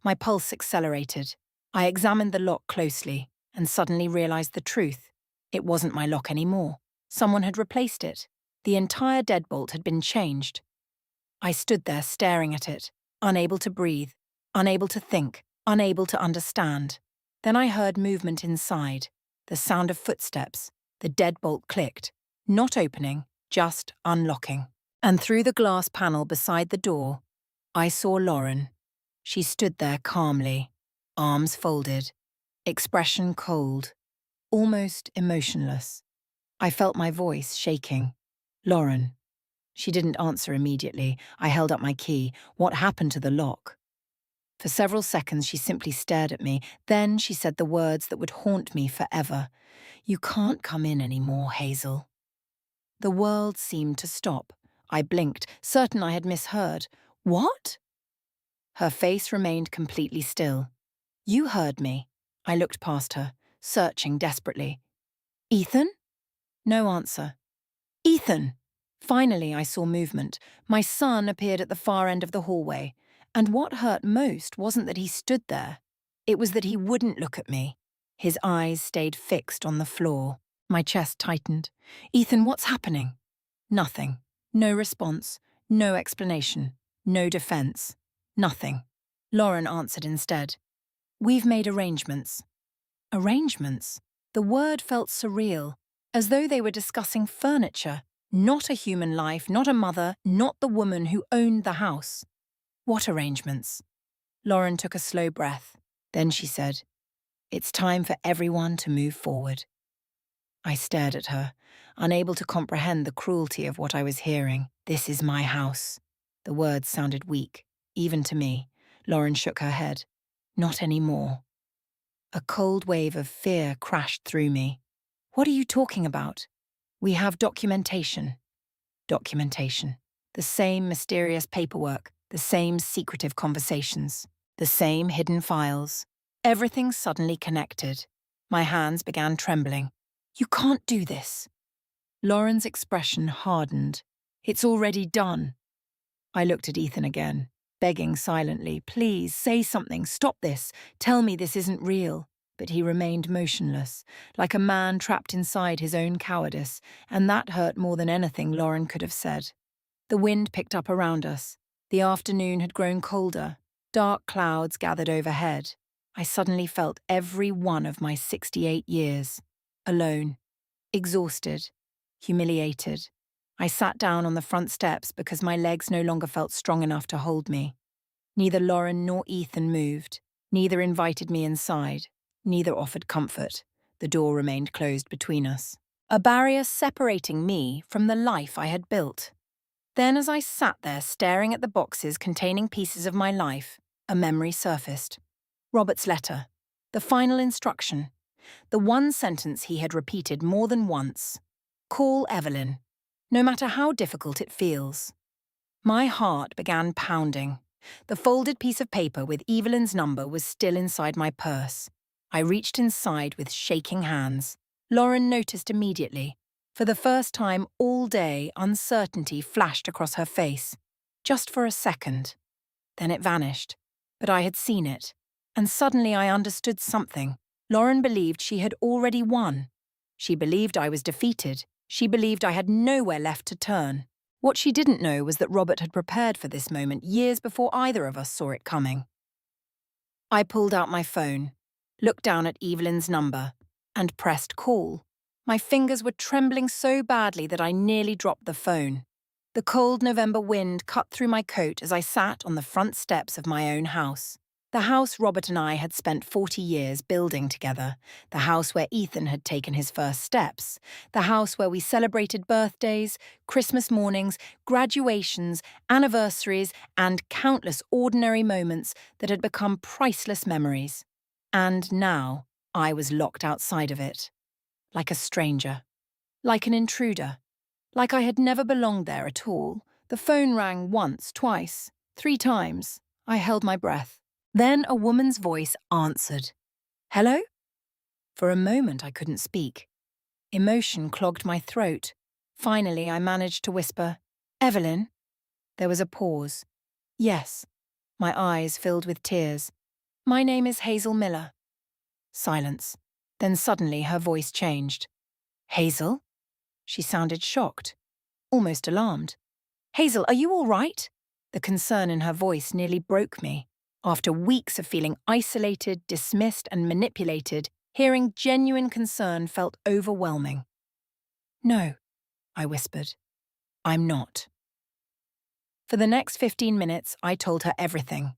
A: My pulse accelerated. I examined the lock closely and suddenly realized the truth. It wasn't my lock anymore. Someone had replaced it. The entire deadbolt had been changed. I stood there staring at it, unable to breathe, unable to think, unable to understand. Then I heard movement inside, the sound of footsteps. The deadbolt clicked, not opening, just unlocking. And through the glass panel beside the door, I saw Lauren. She stood there calmly, arms folded, expression cold, almost emotionless. I felt my voice shaking. Lauren. She didn't answer immediately. I held up my key. What happened to the lock? For several seconds, she simply stared at me. Then she said the words that would haunt me forever. "You can't come in anymore, Hazel." The world seemed to stop. I blinked, certain I had misheard. What? Her face remained completely still. "You heard me." I looked past her, searching desperately. "Ethan?" No answer. "Ethan!" Finally, I saw movement. My son appeared at the far end of the hallway. And what hurt most wasn't that he stood there. It was that he wouldn't look at me. His eyes stayed fixed on the floor. My chest tightened. "Ethan, what's happening?" Nothing. No response. No explanation. No defense. Nothing. Lauren answered instead. "We've made arrangements." Arrangements? The word felt surreal, as though they were discussing furniture. Not a human life, not a mother, not the woman who owned the house. What arrangements? Lauren took a slow breath. Then she said, "It's time for everyone to move forward." I stared at her, unable to comprehend the cruelty of what I was hearing. "This is my house." The words sounded weak, even to me. Lauren shook her head. "Not anymore." A cold wave of fear crashed through me. "What are you talking about?" "We have documentation." Documentation. The same mysterious paperwork, the same secretive conversations, the same hidden files. Everything suddenly connected. My hands began trembling. "You can't do this." Lauren's expression hardened. "It's already done." I looked at Ethan again, begging silently, "Please, say something, stop this, tell me this isn't real." But he remained motionless, like a man trapped inside his own cowardice, and that hurt more than anything Lauren could have said. The wind picked up around us. The afternoon had grown colder. Dark clouds gathered overhead. I suddenly felt every one of my 68 years. Alone. Exhausted. Humiliated. I sat down on the front steps because my legs no longer felt strong enough to hold me. Neither Lauren nor Ethan moved. Neither invited me inside. Neither offered comfort. The door remained closed between us. A barrier separating me from the life I had built. Then as I sat there staring at the boxes containing pieces of my life, a memory surfaced. Robert's letter. The final instruction. The one sentence he had repeated more than once. "Call Evelyn, no matter how difficult it feels." My heart began pounding. The folded piece of paper with Evelyn's number was still inside my purse. I reached inside with shaking hands. Lauren noticed immediately. For the first time all day, uncertainty flashed across her face. Just for a second. Then it vanished. But I had seen it. And suddenly I understood something. Lauren believed she had already won. She believed I was defeated. She believed I had nowhere left to turn. What she didn't know was that Robert had prepared for this moment years before either of us saw it coming. I pulled out my phone, looked down at Evelyn's number, and pressed call. My fingers were trembling so badly that I nearly dropped the phone. The cold November wind cut through my coat as I sat on the front steps of my own house. The house Robert and I had spent 40 years building together. The house where Ethan had taken his first steps. The house where we celebrated birthdays, Christmas mornings, graduations, anniversaries, and countless ordinary moments that had become priceless memories. And now I was locked outside of it. Like a stranger. Like an intruder. Like I had never belonged there at all. The phone rang once, twice, 3 times. I held my breath. Then a woman's voice answered. Hello? For a moment I couldn't speak. Emotion clogged my throat. Finally I managed to whisper, Evelyn? There was a pause. Yes. My eyes filled with tears. My name is Hazel Miller. Silence. Then suddenly her voice changed. Hazel? She sounded shocked, almost alarmed. Hazel, are you all right? The concern in her voice nearly broke me. After weeks of feeling isolated, dismissed, and manipulated, hearing genuine concern felt overwhelming. No, I whispered. I'm not. For the next 15 minutes, I told her everything.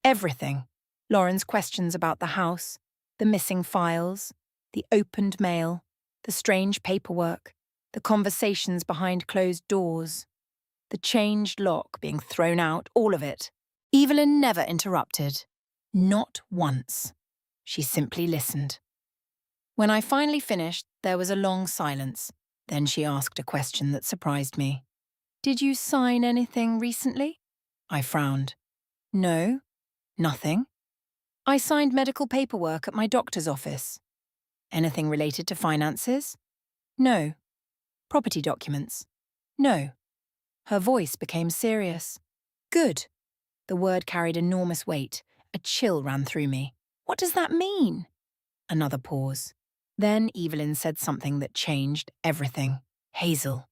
A: Everything. Lauren's questions about the house, the missing files, the opened mail, the strange paperwork, the conversations behind closed doors, the changed lock being thrown out, all of it. Evelyn never interrupted. Not once. She simply listened. When I finally finished, there was a long silence. Then she asked a question that surprised me. Did you sign anything recently? I frowned. No, nothing. I signed medical paperwork at my doctor's office. Anything related to finances? No. Property documents? No. Her voice became serious. Good. The word carried enormous weight. A chill ran through me. What does that mean? Another pause. Then Evelyn said something that changed everything. Hazel,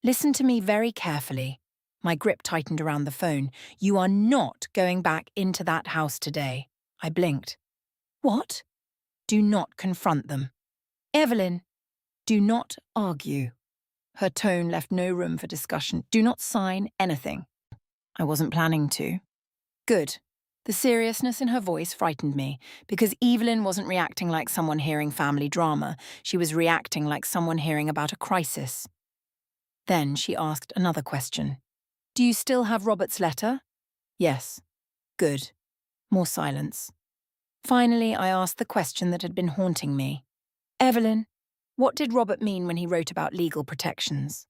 A: listen to me very carefully. My grip tightened around the phone. You are not going back into that house today. I blinked. What? Do not confront them. Evelyn, do not argue. Her tone left no room for discussion. Do not sign anything. I wasn't planning to. Good. The seriousness in her voice frightened me, because Evelyn wasn't reacting like someone hearing family drama. She was reacting like someone hearing about a crisis. Then she asked another question. Do you still have Robert's letter? Yes. Good. More silence. Finally, I asked the question that had been haunting me. Evelyn, what did Robert mean when he wrote about legal protections?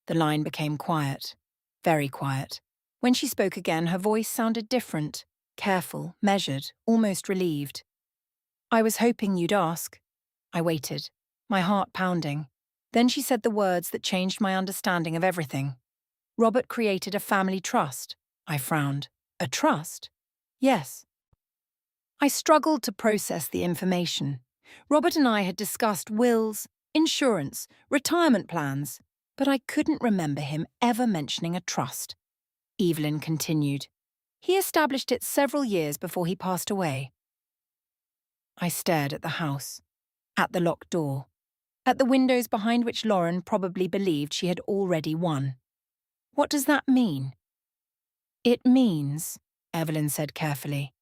A: The line became quiet. Very quiet. When she spoke again, her voice sounded different. Careful, measured, almost relieved. I was hoping you'd ask. I waited, my heart pounding. Then she said the words that changed my understanding of everything. Robert created a family trust. I frowned. A trust? Yes. I struggled to process the information. Robert and I had discussed wills, insurance, retirement plans, but I couldn't remember him ever mentioning a trust. Evelyn continued. He established it several years before he passed away. I stared at the house, at the locked door, at the windows behind which Lauren probably believed she had already won. What does that mean? It means, Evelyn said carefully,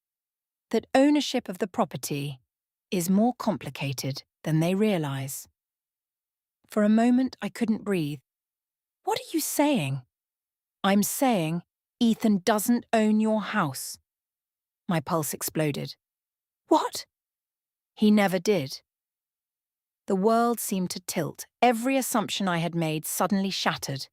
A: that ownership of the property is more complicated than they realize. For a moment, I couldn't breathe. What are you saying? I'm saying Ethan doesn't own your house. My pulse exploded. What? He never did. The world seemed to tilt. Every assumption I had made suddenly shattered.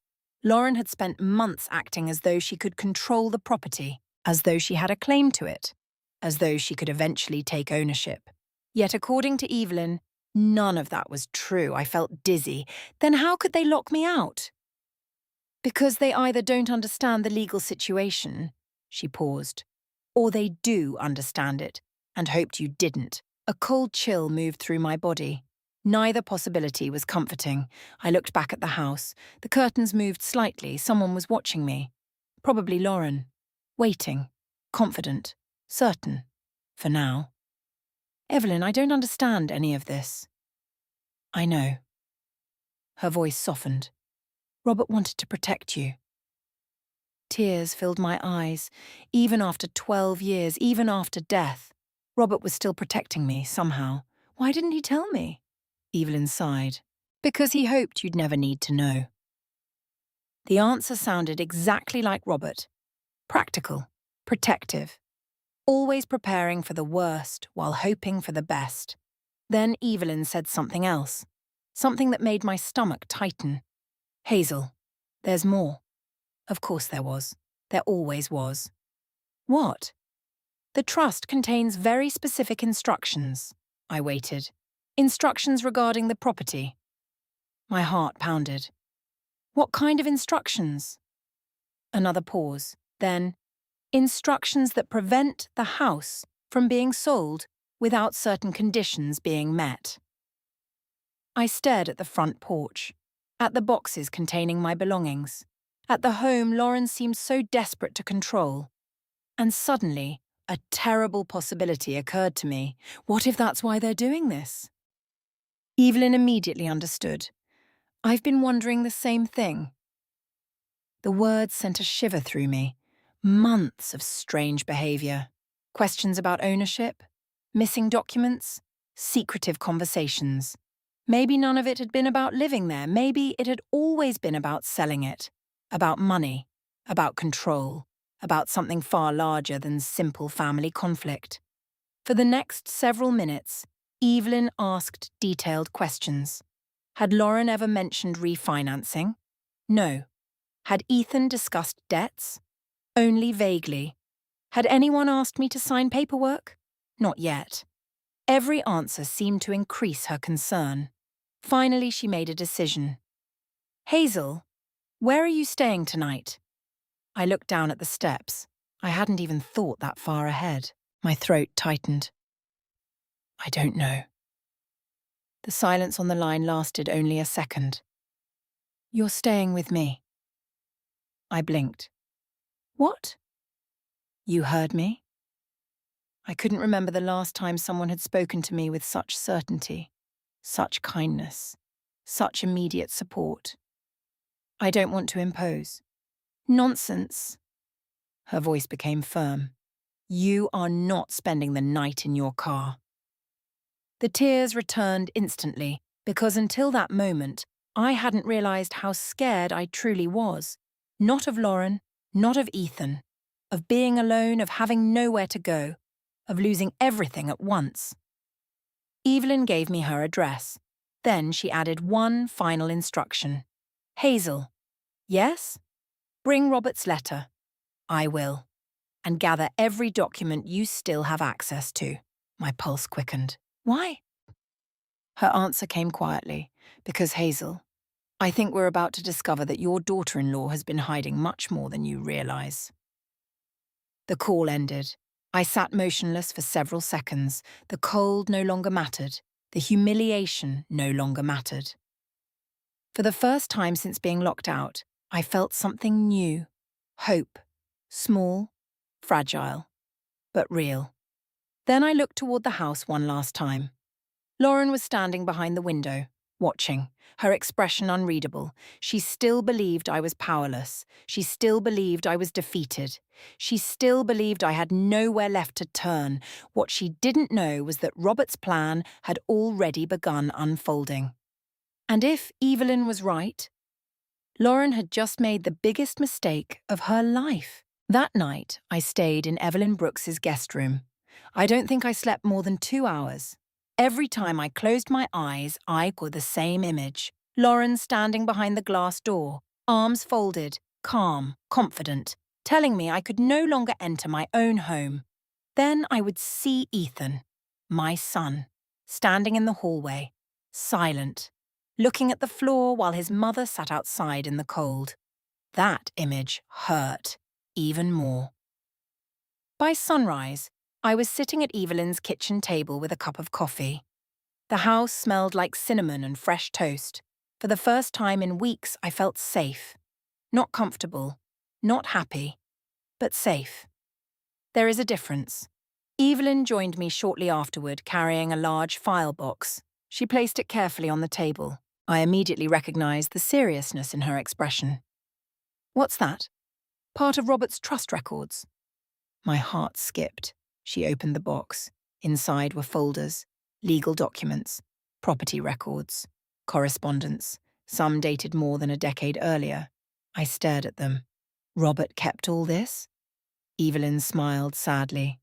A: Lauren had spent months acting as though she could control the property, as though she had a claim to it, as though she could eventually take ownership. Yet according to Evelyn, none of that was true. I felt dizzy. Then how could they lock me out? Because they either don't understand the legal situation, she paused, or they do understand it and hoped you didn't. A cold chill moved through my body. Neither possibility was comforting. I looked back at the house. The curtains moved slightly. Someone was watching me. Probably Lauren. Waiting. Confident. Certain. For now. Evelyn, I don't understand any of this. I know. Her voice softened. Robert wanted to protect you. Tears filled my eyes. Even after 12 years, even after death, Robert was still protecting me, somehow. Why didn't he tell me? Evelyn sighed. Because he hoped you'd never need to know. The answer sounded exactly like Robert. Practical. Protective. Always preparing for the worst while hoping for the best. Then Evelyn said something else. Something that made my stomach tighten. Hazel, there's more. Of course there was. There always was. What? The trust contains very specific instructions. I waited. Instructions regarding the property. My heart pounded. What kind of instructions? Another pause. Then, instructions that prevent the house from being sold without certain conditions being met. I stared at the front porch, at the boxes containing my belongings, at the home Lauren seemed so desperate to control. And suddenly, a terrible possibility occurred to me. What if that's why they're doing this? Evelyn immediately understood. I've been wondering the same thing. The words sent a shiver through me. Months of strange behaviour. Questions about ownership, missing documents, secretive conversations. Maybe none of it had been about living there. Maybe it had always been about selling it. About money. About control. About something far larger than simple family conflict. For the next several minutes, Evelyn asked detailed questions. Had Lauren ever mentioned refinancing? No. Had Ethan discussed debts? Only vaguely. Had anyone asked me to sign paperwork? Not yet. Every answer seemed to increase her concern. Finally, she made a decision. Hazel, where are you staying tonight? I looked down at the steps. I hadn't even thought that far ahead. My throat tightened. I don't know. The silence on the line lasted only a second. You're staying with me. I blinked. What? You heard me? I couldn't remember the last time someone had spoken to me with such certainty, such kindness, such immediate support. I don't want to impose. Nonsense. Her voice became firm. You are not spending the night in your car. The tears returned instantly, because until that moment, I hadn't realized how scared I truly was. Not of Lauren, not of Ethan. Of being alone, of having nowhere to go. Of losing everything at once. Evelyn gave me her address. Then she added one final instruction. Hazel. Yes? Bring Robert's letter. I will. And gather every document you still have access to. My pulse quickened. Why? Her answer came quietly. Because, Hazel, I think we're about to discover that your daughter-in-law has been hiding much more than you realize. The call ended. I sat motionless for several seconds. The cold no longer mattered. The humiliation no longer mattered. For the first time since being locked out, I felt something new. Hope. Small, fragile, but real. Then I looked toward the house one last time. Lauren was standing behind the window, watching, her expression unreadable. She still believed I was powerless. She still believed I was defeated. She still believed I had nowhere left to turn. What she didn't know was that Robert's plan had already begun unfolding. And if Evelyn was right, Lauren had just made the biggest mistake of her life. That night, I stayed in Evelyn Brooks's guest room. I don't think I slept more than 2 hours. Every time I closed my eyes, I saw the same image. Lauren standing behind the glass door, arms folded, calm, confident, telling me I could no longer enter my own home. Then I would see Ethan, my son, standing in the hallway, silent, looking at the floor while his mother sat outside in the cold. That image hurt even more. By sunrise, I was sitting at Evelyn's kitchen table with a cup of coffee. The house smelled like cinnamon and fresh toast. For the first time in weeks, I felt safe. Not comfortable, not happy, but safe. There is a difference. Evelyn joined me shortly afterward, carrying a large file box. She placed it carefully on the table. I immediately recognized the seriousness in her expression. What's that? Part of Robert's trust records. My heart skipped. She opened the box. Inside were folders, legal documents, property records, correspondence, some dated more than a decade earlier. I stared at them. Robert kept all this? Evelyn smiled sadly.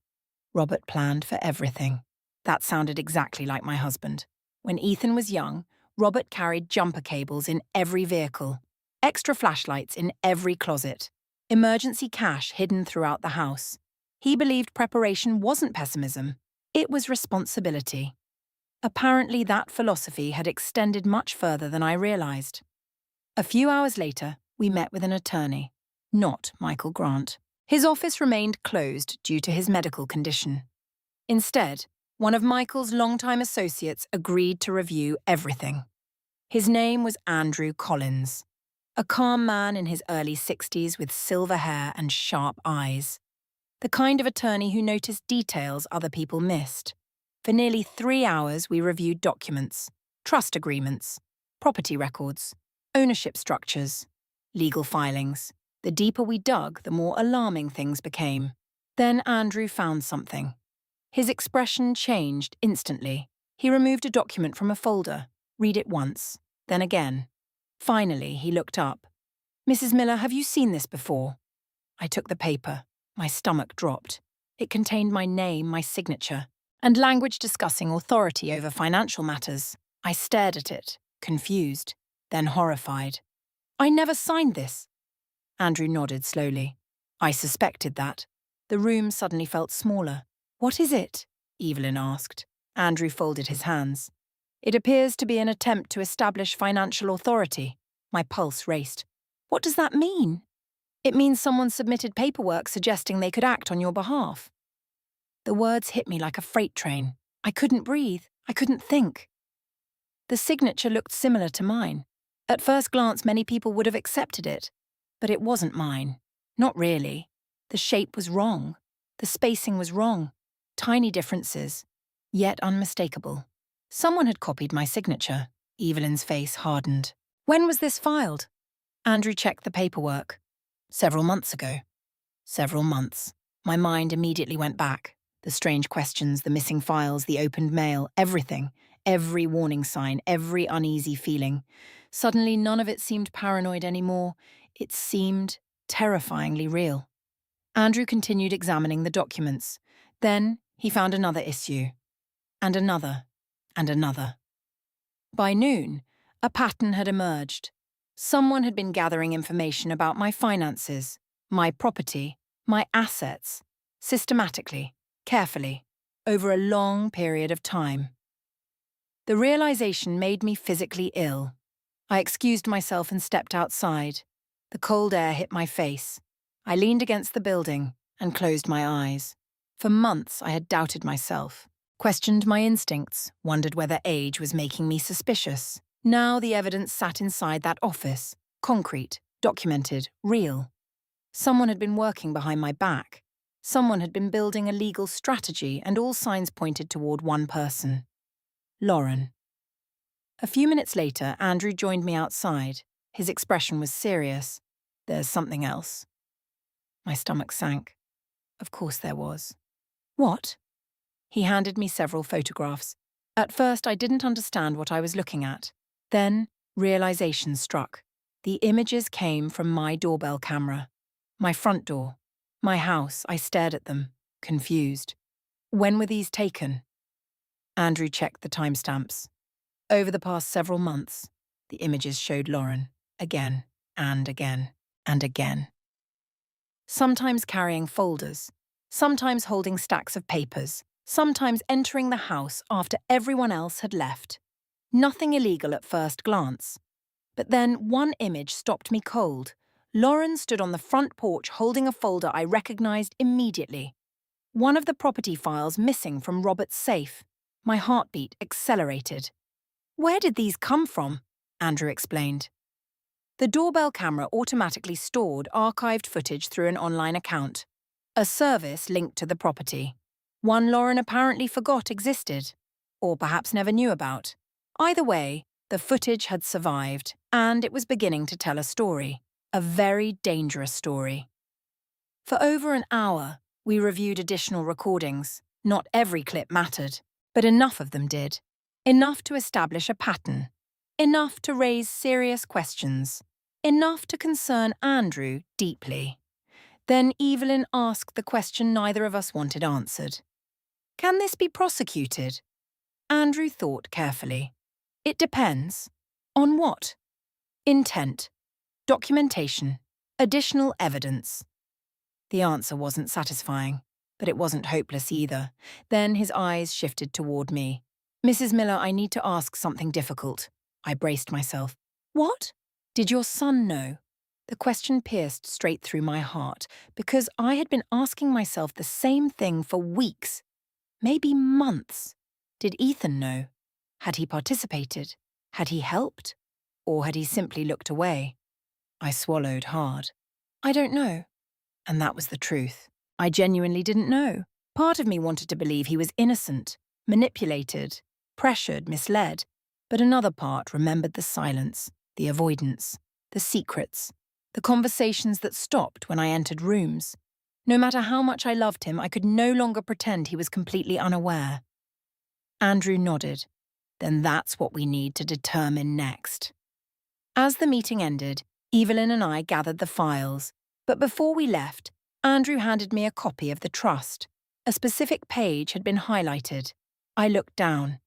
A: Robert planned for everything. That sounded exactly like my husband. When Ethan was young, Robert carried jumper cables in every vehicle. extra flashlights in every closet, emergency cash hidden throughout the house. He believed preparation wasn't pessimism, it was responsibility. Apparently, that philosophy had extended much further than I realized. A few hours later, we met with an attorney, not Michael Grant. His office remained closed due to his medical condition. Instead, one of Michael's longtime associates agreed to review everything. His name was Andrew Collins, a calm man in his early 60s with silver hair and sharp eyes. The kind of attorney who noticed details other people missed. For nearly 3 hours, we reviewed documents, trust agreements, property records, ownership structures, legal filings. The deeper we dug, the more alarming things became. Then Andrew found something. His expression changed instantly. He removed a document from a folder, read it once, then again. Finally, he looked up. "Mrs. Miller, have you seen this before?" I took the paper. My stomach dropped. It contained my name, my signature, and language discussing authority over financial matters. I stared at it, confused, then horrified. "I never signed this." Andrew nodded slowly. "I suspected that." The room suddenly felt smaller. "What is it?" Evelyn asked. Andrew folded his hands. "It appears to be an attempt to establish financial authority." My pulse raced. "What does that mean?" "It means someone submitted paperwork suggesting they could act on your behalf." The words hit me like a freight train. I couldn't breathe. I couldn't think. The signature looked similar to mine. At first glance, many people would have accepted it. But it wasn't mine. Not really. The shape was wrong. The spacing was wrong. Tiny differences, yet unmistakable. Someone had copied my signature. Evelyn's face hardened. "When was this filed?" Andrew checked the paperwork. "Several months ago." Several months. My mind immediately went back. The strange questions, the missing files, the opened mail, everything. Every warning sign, every uneasy feeling. Suddenly, none of it seemed paranoid anymore. It seemed terrifyingly real. Andrew continued examining the documents. Then he found another issue. And another. And another. By noon, a pattern had emerged. Someone had been gathering information about my finances, my property, my assets, systematically, carefully, over a long period of time. The realization made me physically ill. I excused myself and stepped outside. The cold air hit my face. I leaned against the building and closed my eyes. For months I had doubted myself, questioned my instincts, wondered whether age was making me suspicious. Now the evidence sat inside that office, concrete, documented, real. Someone had been working behind my back. Someone had been building a legal strategy, and all signs pointed toward one person. Lauren. A few minutes later, Andrew joined me outside. His expression was serious. "There's something else." My stomach sank. Of course there was. "What?" He handed me several photographs. At first, I didn't understand what I was looking at. Then, realization struck. The images came from my doorbell camera. My front door. My house. I stared at them, confused. "When were these taken?" Andrew checked the timestamps. Over the past several months, the images showed Lauren, again, and again, and again. Sometimes carrying folders, sometimes holding stacks of papers, sometimes entering the house after everyone else had left. Nothing illegal at first glance. But then one image stopped me cold. Lauren stood on the front porch holding a folder I recognized immediately. One of the property files missing from Robert's safe. My heartbeat accelerated. "Where did these come from?" Andrew explained. The doorbell camera automatically stored archived footage through an online account, a service linked to the property. One Lauren apparently forgot existed, or perhaps never knew about. Either way, the footage had survived, and it was beginning to tell a story, a very dangerous story. For over an hour, we reviewed additional recordings. Not every clip mattered, but enough of them did. Enough to establish a pattern. Enough to raise serious questions. Enough to concern Andrew deeply. Then Evelyn asked the question neither of us wanted answered. "Can this be prosecuted?" Andrew thought carefully. "It depends. On what?" "Intent. documentation, additional evidence. The answer wasn't satisfying, but it wasn't hopeless either. Then his eyes shifted toward me. Mrs. Miller, I need to ask something difficult. I braced myself. What? Did your son know? The question pierced straight through my heart, because I had been asking myself the same thing for weeks, maybe months. Did Ethan know? Had he participated? Had he helped? Or had he simply looked away? I swallowed hard. I don't know. And that was the truth. I genuinely didn't know. Part of me wanted to believe he was innocent, manipulated, pressured, misled. But another part remembered the silence, the avoidance, the secrets, the conversations that stopped when I entered rooms. No matter how much I loved him, I could no longer pretend he was completely unaware. Andrew nodded. Then that's what we need to determine next. As the meeting ended, Evelyn and I gathered the files, but before we left, Andrew handed me a copy of the trust. A specific page had been highlighted. I looked down,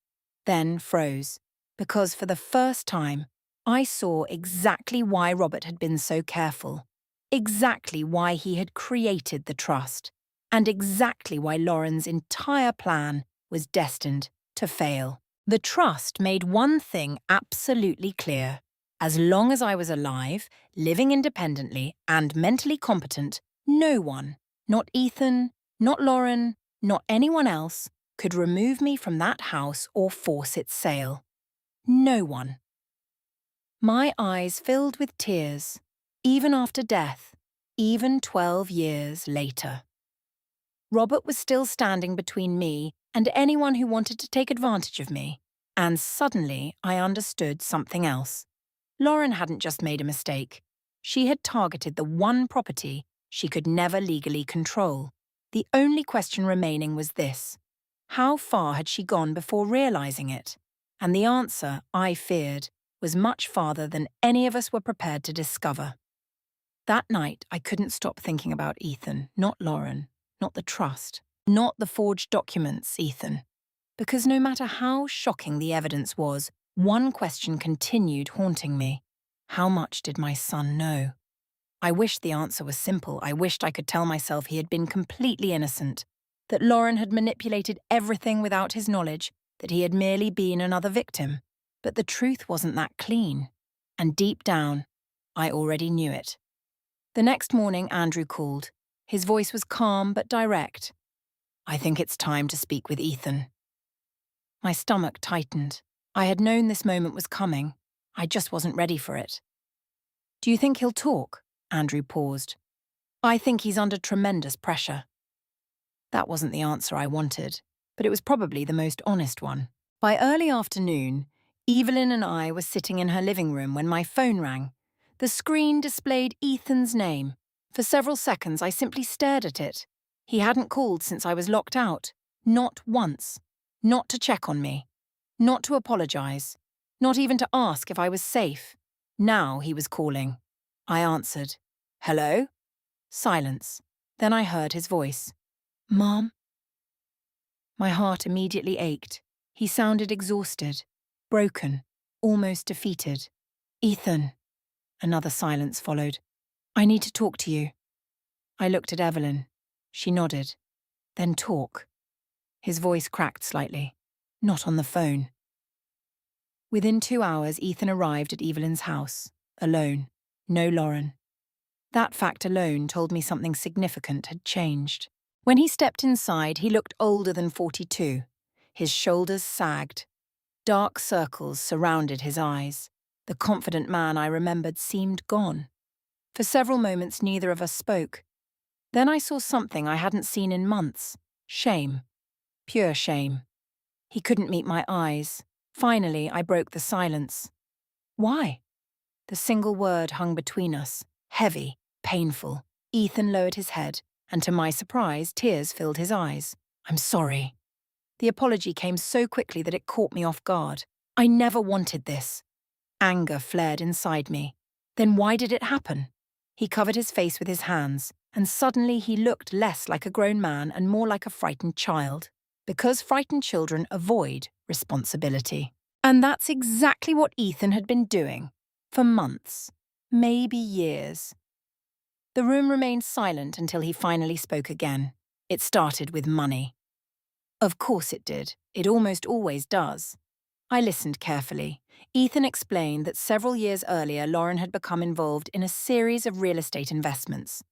A: then froze, because for the first time, I saw exactly why Robert had been so careful, exactly why he had created the trust, and exactly why Lauren's entire plan was destined to fail. The trust made one thing absolutely clear. As long as I was alive, living independently, and mentally competent, no one, not Ethan, not Lauren, not anyone else, could remove me from that house or force its sale. No one. My eyes filled with tears, even after death, even 12 years later. Robert was still standing between me and anyone who wanted to take advantage of me, and suddenly I understood something else. Lauren hadn't just made a mistake. She had targeted the one property she could never legally control. The only question remaining was this: how far had she gone before realizing it? And the answer, I feared, was much farther than any of us were prepared to discover. That night, I couldn't stop thinking about Ethan, not Lauren, not the trust, not the forged documents, Ethan. Because no matter how shocking the evidence was, one question continued haunting me. How much did my son know? I wished the answer was simple. I wished I could tell myself he had been completely innocent, that Lauren had manipulated everything without his knowledge, that he had merely been another victim. But the truth wasn't that clean. And deep down, I already knew it. The next morning, Andrew called. His voice was calm but direct. I think it's time to speak with Ethan. My stomach tightened. I had known this moment was coming. I just wasn't ready for it. Do you think he'll talk? Andrew paused. I think he's under tremendous pressure. That wasn't the answer I wanted, but it was probably the most honest one. By early afternoon, Evelyn and I were sitting in her living room when my phone rang. The screen displayed Ethan's name. For several seconds, I simply stared at it. He hadn't called since I was locked out. Not once. Not to check on me. Not to apologize. Not even to ask if I was safe. Now he was calling. I answered. Hello? Silence. Then I heard his voice. Mom? My heart immediately ached. He sounded exhausted, broken, almost defeated. Ethan. Another silence followed. I need to talk to you. I looked at Evelyn. She nodded. Then talk. His voice cracked slightly. Not on the phone. Within 2 hours, Ethan arrived at Evelyn's house, alone. No Lauren. That fact alone told me something significant had changed. When he stepped inside, he looked older than 42. His shoulders sagged. Dark circles surrounded his eyes. The confident man I remembered seemed gone. For several moments, neither of us spoke. Then I saw something I hadn't seen in months. Shame. Pure shame. He couldn't meet my eyes. Finally, I broke the silence. Why? The single word hung between us, heavy, painful. Ethan lowered his head, and to my surprise, tears filled his eyes. I'm sorry. The apology came so quickly that it caught me off guard. I never wanted this. Anger flared inside me. Then why did it happen? He covered his face with his hands, and suddenly he looked less like a grown man and more like a frightened child. Because frightened children avoid responsibility. And that's exactly what Ethan had been doing for months. maybe years. The room remained silent until he finally spoke again. It started with money. Of course it did. It almost always does. I listened carefully. Ethan explained that several years earlier, Lauren had become involved in a series of real estate investments.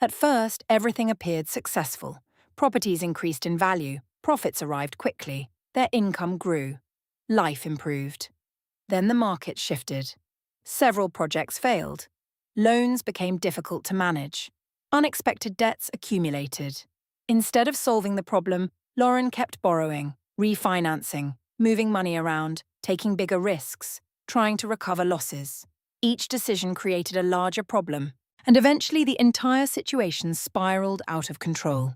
A: At first, everything appeared successful. Properties increased in value, profits arrived quickly, their income grew. Life improved. Then the market shifted. Several projects failed. Loans became difficult to manage. Unexpected debts accumulated. Instead of solving the problem, Lauren kept borrowing, refinancing, moving money around, taking bigger risks, trying to recover losses. Each decision created a larger problem, and eventually the entire situation spiraled out of control.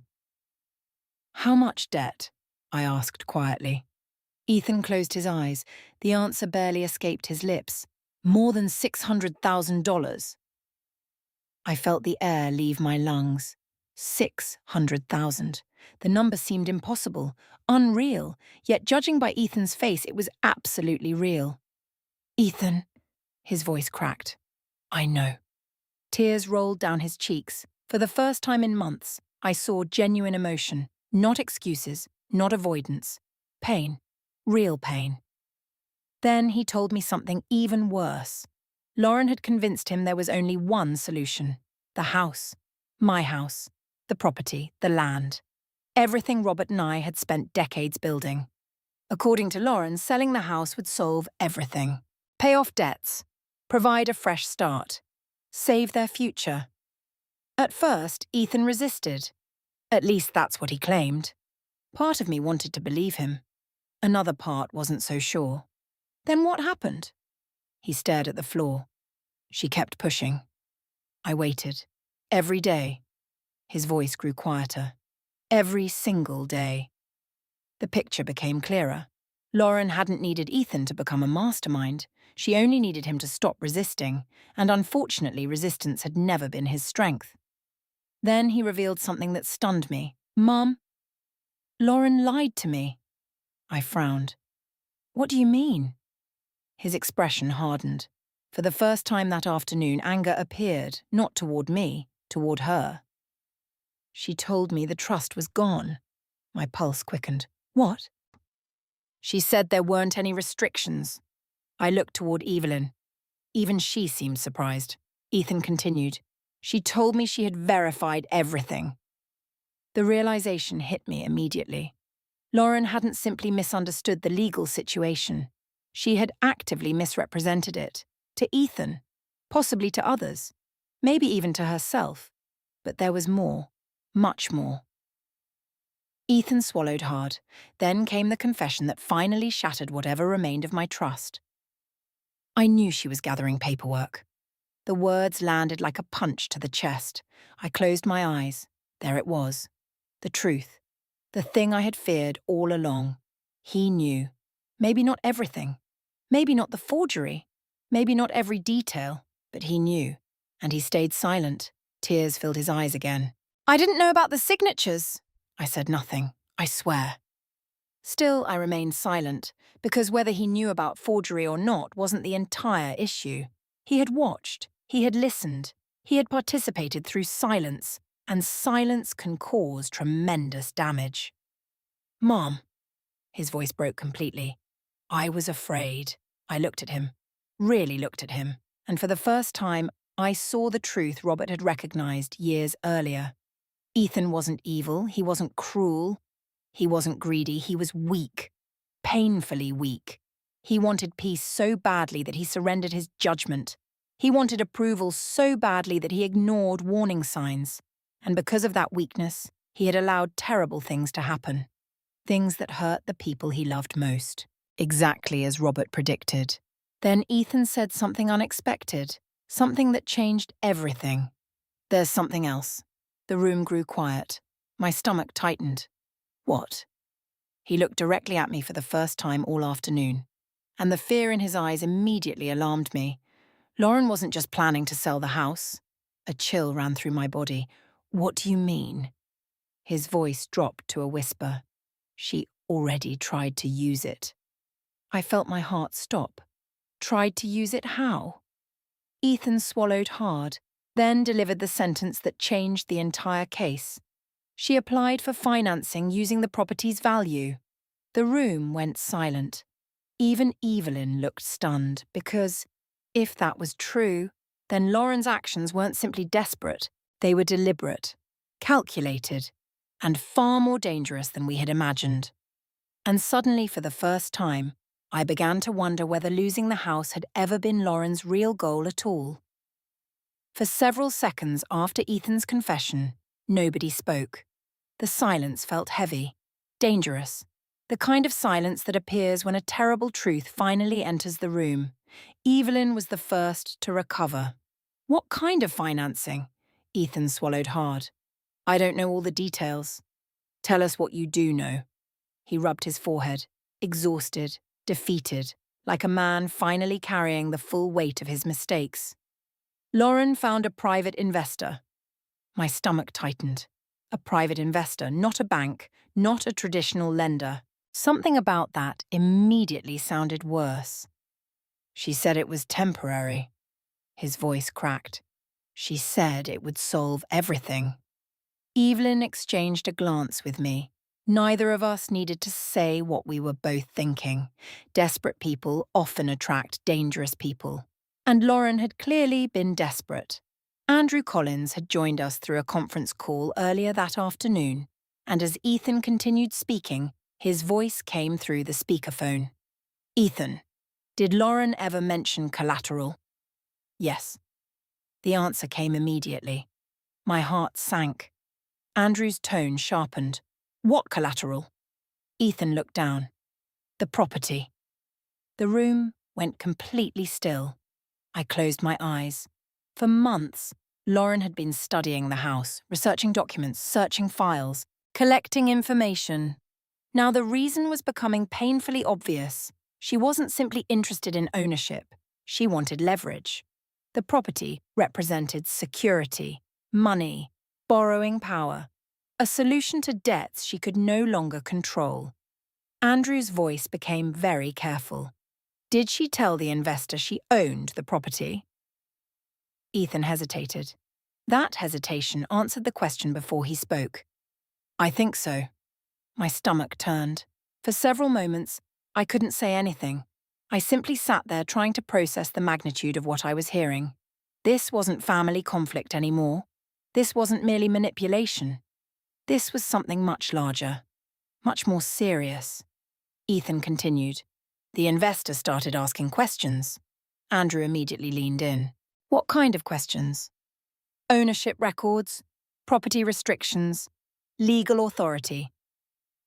A: "How much debt?" I asked quietly. Ethan closed his eyes. The answer barely escaped his lips. "More than $600,000. I felt the air leave my lungs. 600,000. The number seemed impossible, unreal, yet judging by Ethan's face, it was absolutely real. "Ethan," his voice cracked. "I know." Tears rolled down his cheeks. For the first time in months, I saw genuine emotion, not excuses, not avoidance. Pain. Real pain. Then he told me something even worse. Lauren had convinced him there was only one solution. The house. My house. The property. The land. Everything Robert and I had spent decades building. According to Lauren, selling the house would solve everything. Pay off debts. Provide a fresh start. Save their future. At first, Ethan resisted. At least that's what he claimed. Part of me wanted to believe him. Another part wasn't so sure. Then what happened? He stared at the floor. She kept pushing. I waited. Every day. His voice grew quieter. Every single day. The picture became clearer. Lauren hadn't needed Ethan to become a mastermind. She only needed him to stop resisting, and unfortunately resistance had never been his strength. Then he revealed something that stunned me. "Mum, Lauren lied to me." I frowned. "What do you mean?" His expression hardened. For the first time that afternoon, anger appeared, not toward me, toward her. "She told me the trust was gone." My pulse quickened. "What?" "She said there weren't any restrictions." I looked toward Evelyn. Even she seemed surprised. Ethan continued. "She told me she had verified everything." The realization hit me immediately. Lauren hadn't simply misunderstood the legal situation. She had actively misrepresented it. To Ethan. Possibly to others. Maybe even to herself. But there was more. Much more. Ethan swallowed hard. Then came the confession that finally shattered whatever remained of my trust. I knew she was gathering paperwork. The words landed like a punch to the chest. I closed my eyes. There it was. The truth. The thing I had feared all along. He knew. Maybe not everything. Maybe not the forgery. Maybe not every detail. But he knew. And he stayed silent. Tears filled his eyes again. "I didn't know about the signatures." I said nothing. I swear. Still, I remained silent, because whether he knew about forgery or not wasn't the entire issue. He had watched. He had listened. He had participated through silence, and silence can cause tremendous damage. "Mom." His voice broke completely. I was afraid. I looked at him. Really looked at him. And for the first time, I saw the truth Robert had recognized years earlier. Ethan wasn't evil. He wasn't cruel. He wasn't greedy. He was weak. Painfully weak. He wanted peace so badly that he surrendered his judgment. He wanted approval so badly that he ignored warning signs. And because of that weakness, he had allowed terrible things to happen. Things that hurt the people he loved most. Exactly as Robert predicted. Then Ethan said something unexpected. Something that changed everything. "There's something else." The room grew quiet. My stomach tightened. "What?" He looked directly at me for the first time all afternoon. And the fear in his eyes immediately alarmed me. Lauren wasn't just planning to sell the house. A chill ran through my body. "What do you mean?" His voice dropped to a whisper. "She already tried to use it." I felt my heart stop. Tried to use it how? Ethan swallowed hard, then delivered the sentence that changed the entire case. She applied for financing using the property's value. The room went silent. Even Evelyn looked stunned because, if that was true, then Lauren's actions weren't simply desperate, they were deliberate, calculated, and far more dangerous than we had imagined. And suddenly, for the first time, I began to wonder whether losing the house had ever been Lauren's real goal at all. For several seconds after Ethan's confession, nobody spoke. The silence felt heavy, dangerous, the kind of silence that appears when a terrible truth finally enters the room. Evelyn was the first to recover. "What kind of financing?" Ethan swallowed hard. "I don't know all the details." "Tell us what you do know." He rubbed his forehead, exhausted, defeated, like a man finally carrying the full weight of his mistakes. "Lauren found a private investor." My stomach tightened. A private investor, not a bank, not a traditional lender. Something about that immediately sounded worse. "She said it was temporary." His voice cracked. "She said it would solve everything." Evelyn exchanged a glance with me. Neither of us needed to say what we were both thinking. Desperate people often attract dangerous people. And Lauren had clearly been desperate. Andrew Collins had joined us through a conference call earlier that afternoon, and as Ethan continued speaking, his voice came through the speakerphone. "Ethan, did Lauren ever mention collateral?" "Yes." The answer came immediately. My heart sank. Andrew's tone sharpened. "What collateral?" Ethan looked down. "The property." The room went completely still. I closed my eyes. For months, Lauren had been studying the house, researching documents, searching files, collecting information. Now the reason was becoming painfully obvious. She wasn't simply interested in ownership. She wanted leverage. The property represented security, money, borrowing power, a solution to debts she could no longer control. Andrew's voice became very careful. "Did she tell the investor she owned the property?" Ethan hesitated. That hesitation answered the question before he spoke. "I think so." My stomach turned. For several moments, I couldn't say anything. I simply sat there trying to process the magnitude of what I was hearing. This wasn't family conflict anymore. This wasn't merely manipulation. This was something much larger, much more serious. Ethan continued. "The investor started asking questions." Andrew immediately leaned in. "What kind of questions?" "Ownership records, property restrictions, legal authority."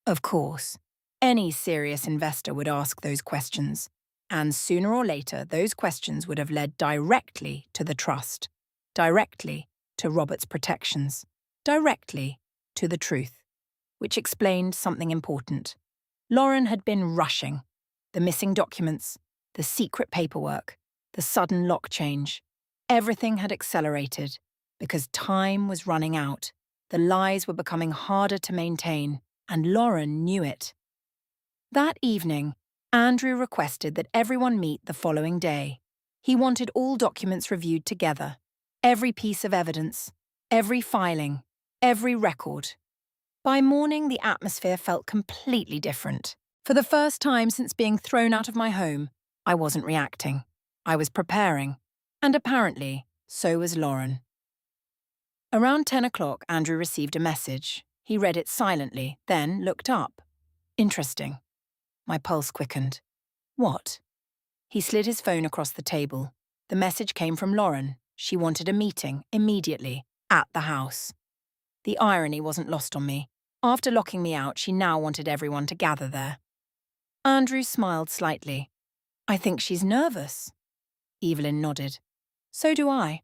A: Of course, any serious investor would ask those questions, and sooner or later those questions would have led directly to the trust, directly to Robert's protections, directly to the truth, which explained something important. Lauren had been rushing. The missing documents, the secret paperwork, the sudden lock change. Everything had accelerated because time was running out. The lies were becoming harder to maintain, and Lauren knew it. That evening, Andrew requested that everyone meet the following day. He wanted all documents reviewed together. Every piece of evidence, every filing, every record. By morning, the atmosphere felt completely different. For the first time since being thrown out of my home, I wasn't reacting. I was preparing. And apparently, so was Lauren. Around 10 o'clock, Andrew received a message. He read it silently, then looked up. Interesting. My pulse quickened. What? He slid his phone across the table. The message came from Lauren. She wanted a meeting, immediately, at the house. The irony wasn't lost on me. After locking me out, she now wanted everyone to gather there. Andrew smiled slightly. "I think she's nervous." Evelyn nodded. "So do I."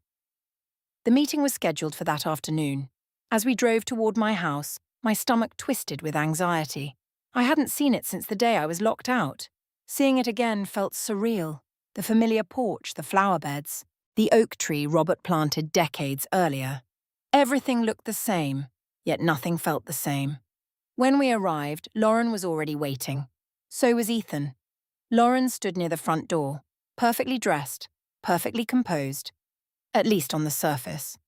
A: The meeting was scheduled for that afternoon. As we drove toward my house, my stomach twisted with anxiety. I hadn't seen it since the day I was locked out. Seeing it again felt surreal. The familiar porch, the flower beds, the oak tree Robert planted decades earlier. Everything looked the same, yet nothing felt the same. When we arrived, Lauren was already waiting. So was Ethan. Lauren stood near the front door, perfectly dressed, perfectly composed, at least on the surface.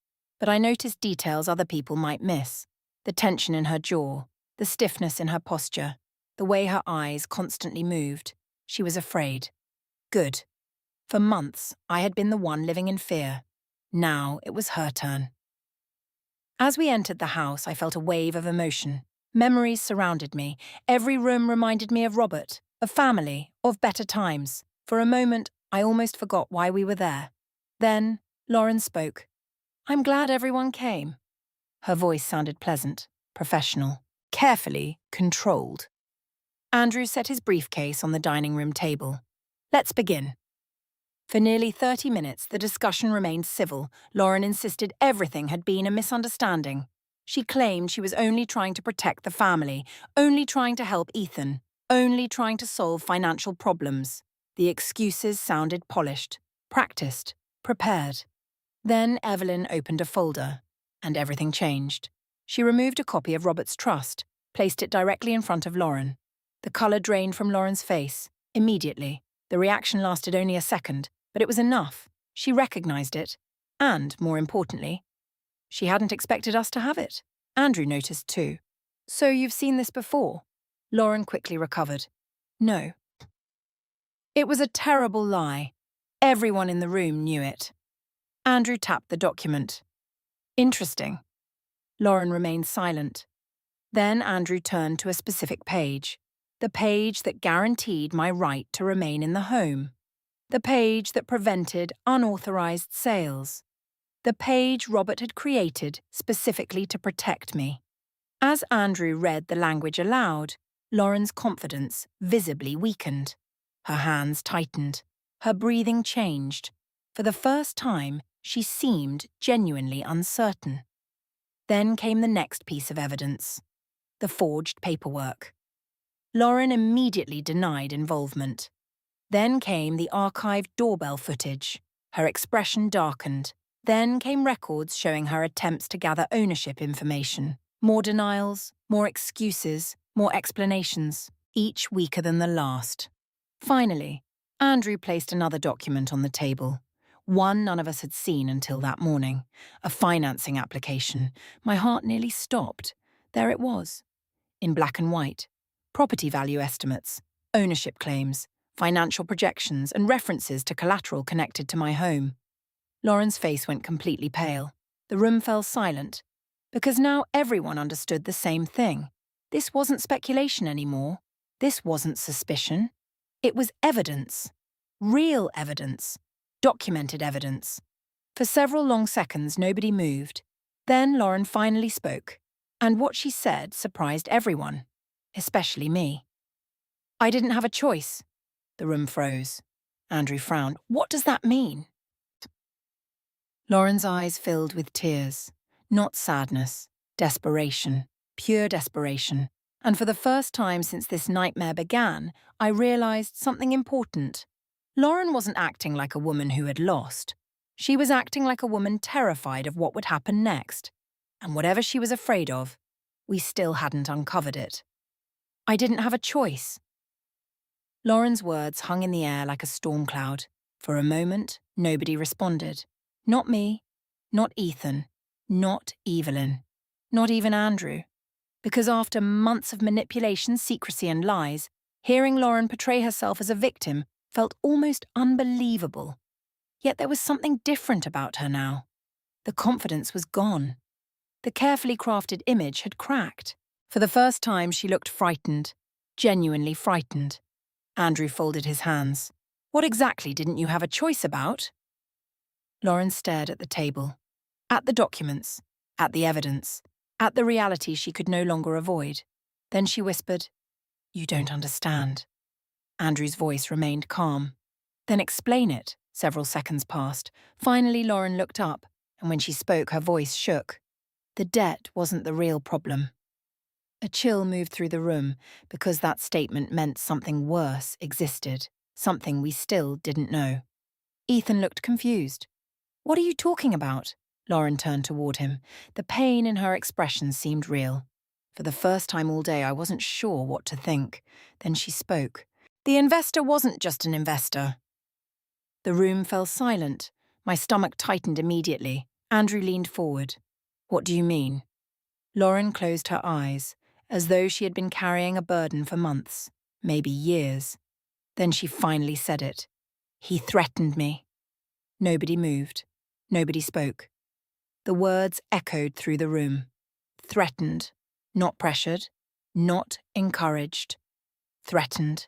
A: But I noticed details other people might miss. The tension in her jaw, the stiffness in her posture, the way her eyes constantly moved. She was afraid. Good. For months, I had been the one living in fear. Now it was her turn. As we entered the house, I felt a wave of emotion. Memories surrounded me. Every room reminded me of Robert, of family, of better times. For a moment, I almost forgot why we were there. Then, Lauren spoke. "I'm glad everyone came." Her voice sounded pleasant, professional, carefully controlled. Andrew set his briefcase on the dining room table. "Let's begin." For nearly 30 minutes, the discussion remained civil. Lauren insisted everything had been a misunderstanding. She claimed she was only trying to protect the family, only trying to help Ethan, only trying to solve financial problems. The excuses sounded polished, practiced, prepared. Then Evelyn opened a folder, and everything changed. She removed a copy of Robert's trust, placed it directly in front of Lauren. The colour drained from Lauren's face, immediately. The reaction lasted only a second, but it was enough. She recognized it. And, more importantly, she hadn't expected us to have it. Andrew noticed too. "So you've seen this before?" Lauren quickly recovered. "No." It was a terrible lie. Everyone in the room knew it. Andrew tapped the document. "Interesting." Lauren remained silent. Then Andrew turned to a specific page. The page that guaranteed my right to remain in the home. The page that prevented unauthorized sales. The page Robert had created specifically to protect me. As Andrew read the language aloud, Lauren's confidence visibly weakened. Her hands tightened. Her breathing changed. For the first time, she seemed genuinely uncertain. Then came the next piece of evidence. The forged paperwork. Lauren immediately denied involvement. Then came the archived doorbell footage. Her expression darkened. Then came records showing her attempts to gather ownership information. More denials, more excuses, more explanations, each weaker than the last. Finally, Andrew placed another document on the table. One none of us had seen until that morning. A financing application. My heart nearly stopped. There it was. In black and white. Property value estimates, ownership claims, financial projections, and references to collateral connected to my home. Lauren's face went completely pale. The room fell silent, because now everyone understood the same thing. This wasn't speculation anymore. This wasn't suspicion. It was evidence. Real evidence. Documented evidence. For several long seconds, nobody moved. Then Lauren finally spoke, and what she said surprised everyone, especially me. "I didn't have a choice." The room froze. Andrew frowned. "What does that mean?" Lauren's eyes filled with tears. Not sadness, desperation, pure desperation. And for the first time since this nightmare began, I realized something important. Lauren wasn't acting like a woman who had lost. She was acting like a woman terrified of what would happen next. And whatever she was afraid of, we still hadn't uncovered it. "I didn't have a choice." Lauren's words hung in the air like a storm cloud. For a moment, nobody responded. Not me, not Ethan, not Evelyn, not even Andrew. Because after months of manipulation, secrecy, and lies, hearing Lauren portray herself as a victim felt almost unbelievable. Yet there was something different about her now. The confidence was gone. The carefully crafted image had cracked. For the first time, she looked frightened, genuinely frightened. Andrew folded his hands. "What exactly didn't you have a choice about?" Lauren stared at the table, at the documents, at the evidence, at the reality she could no longer avoid. Then she whispered, "You don't understand." Andrew's voice remained calm. "Then explain it." Several seconds passed. Finally, Lauren looked up, and when she spoke, her voice shook. The debt wasn't the real problem. A chill moved through the room because that statement meant something worse existed, something we still didn't know. Ethan looked confused. "What are you talking about?" Lauren turned toward him. The pain in her expression seemed real. For the first time all day, I wasn't sure what to think. Then she spoke. "The investor wasn't just an investor." The room fell silent. My stomach tightened immediately. Andrew leaned forward. What do you mean? Lauren closed her eyes, as though she had been carrying a burden for months, maybe years. Then she finally said it. He threatened me. Nobody moved. Nobody spoke. The words echoed through the room. Threatened. Not pressured. Not encouraged. Threatened.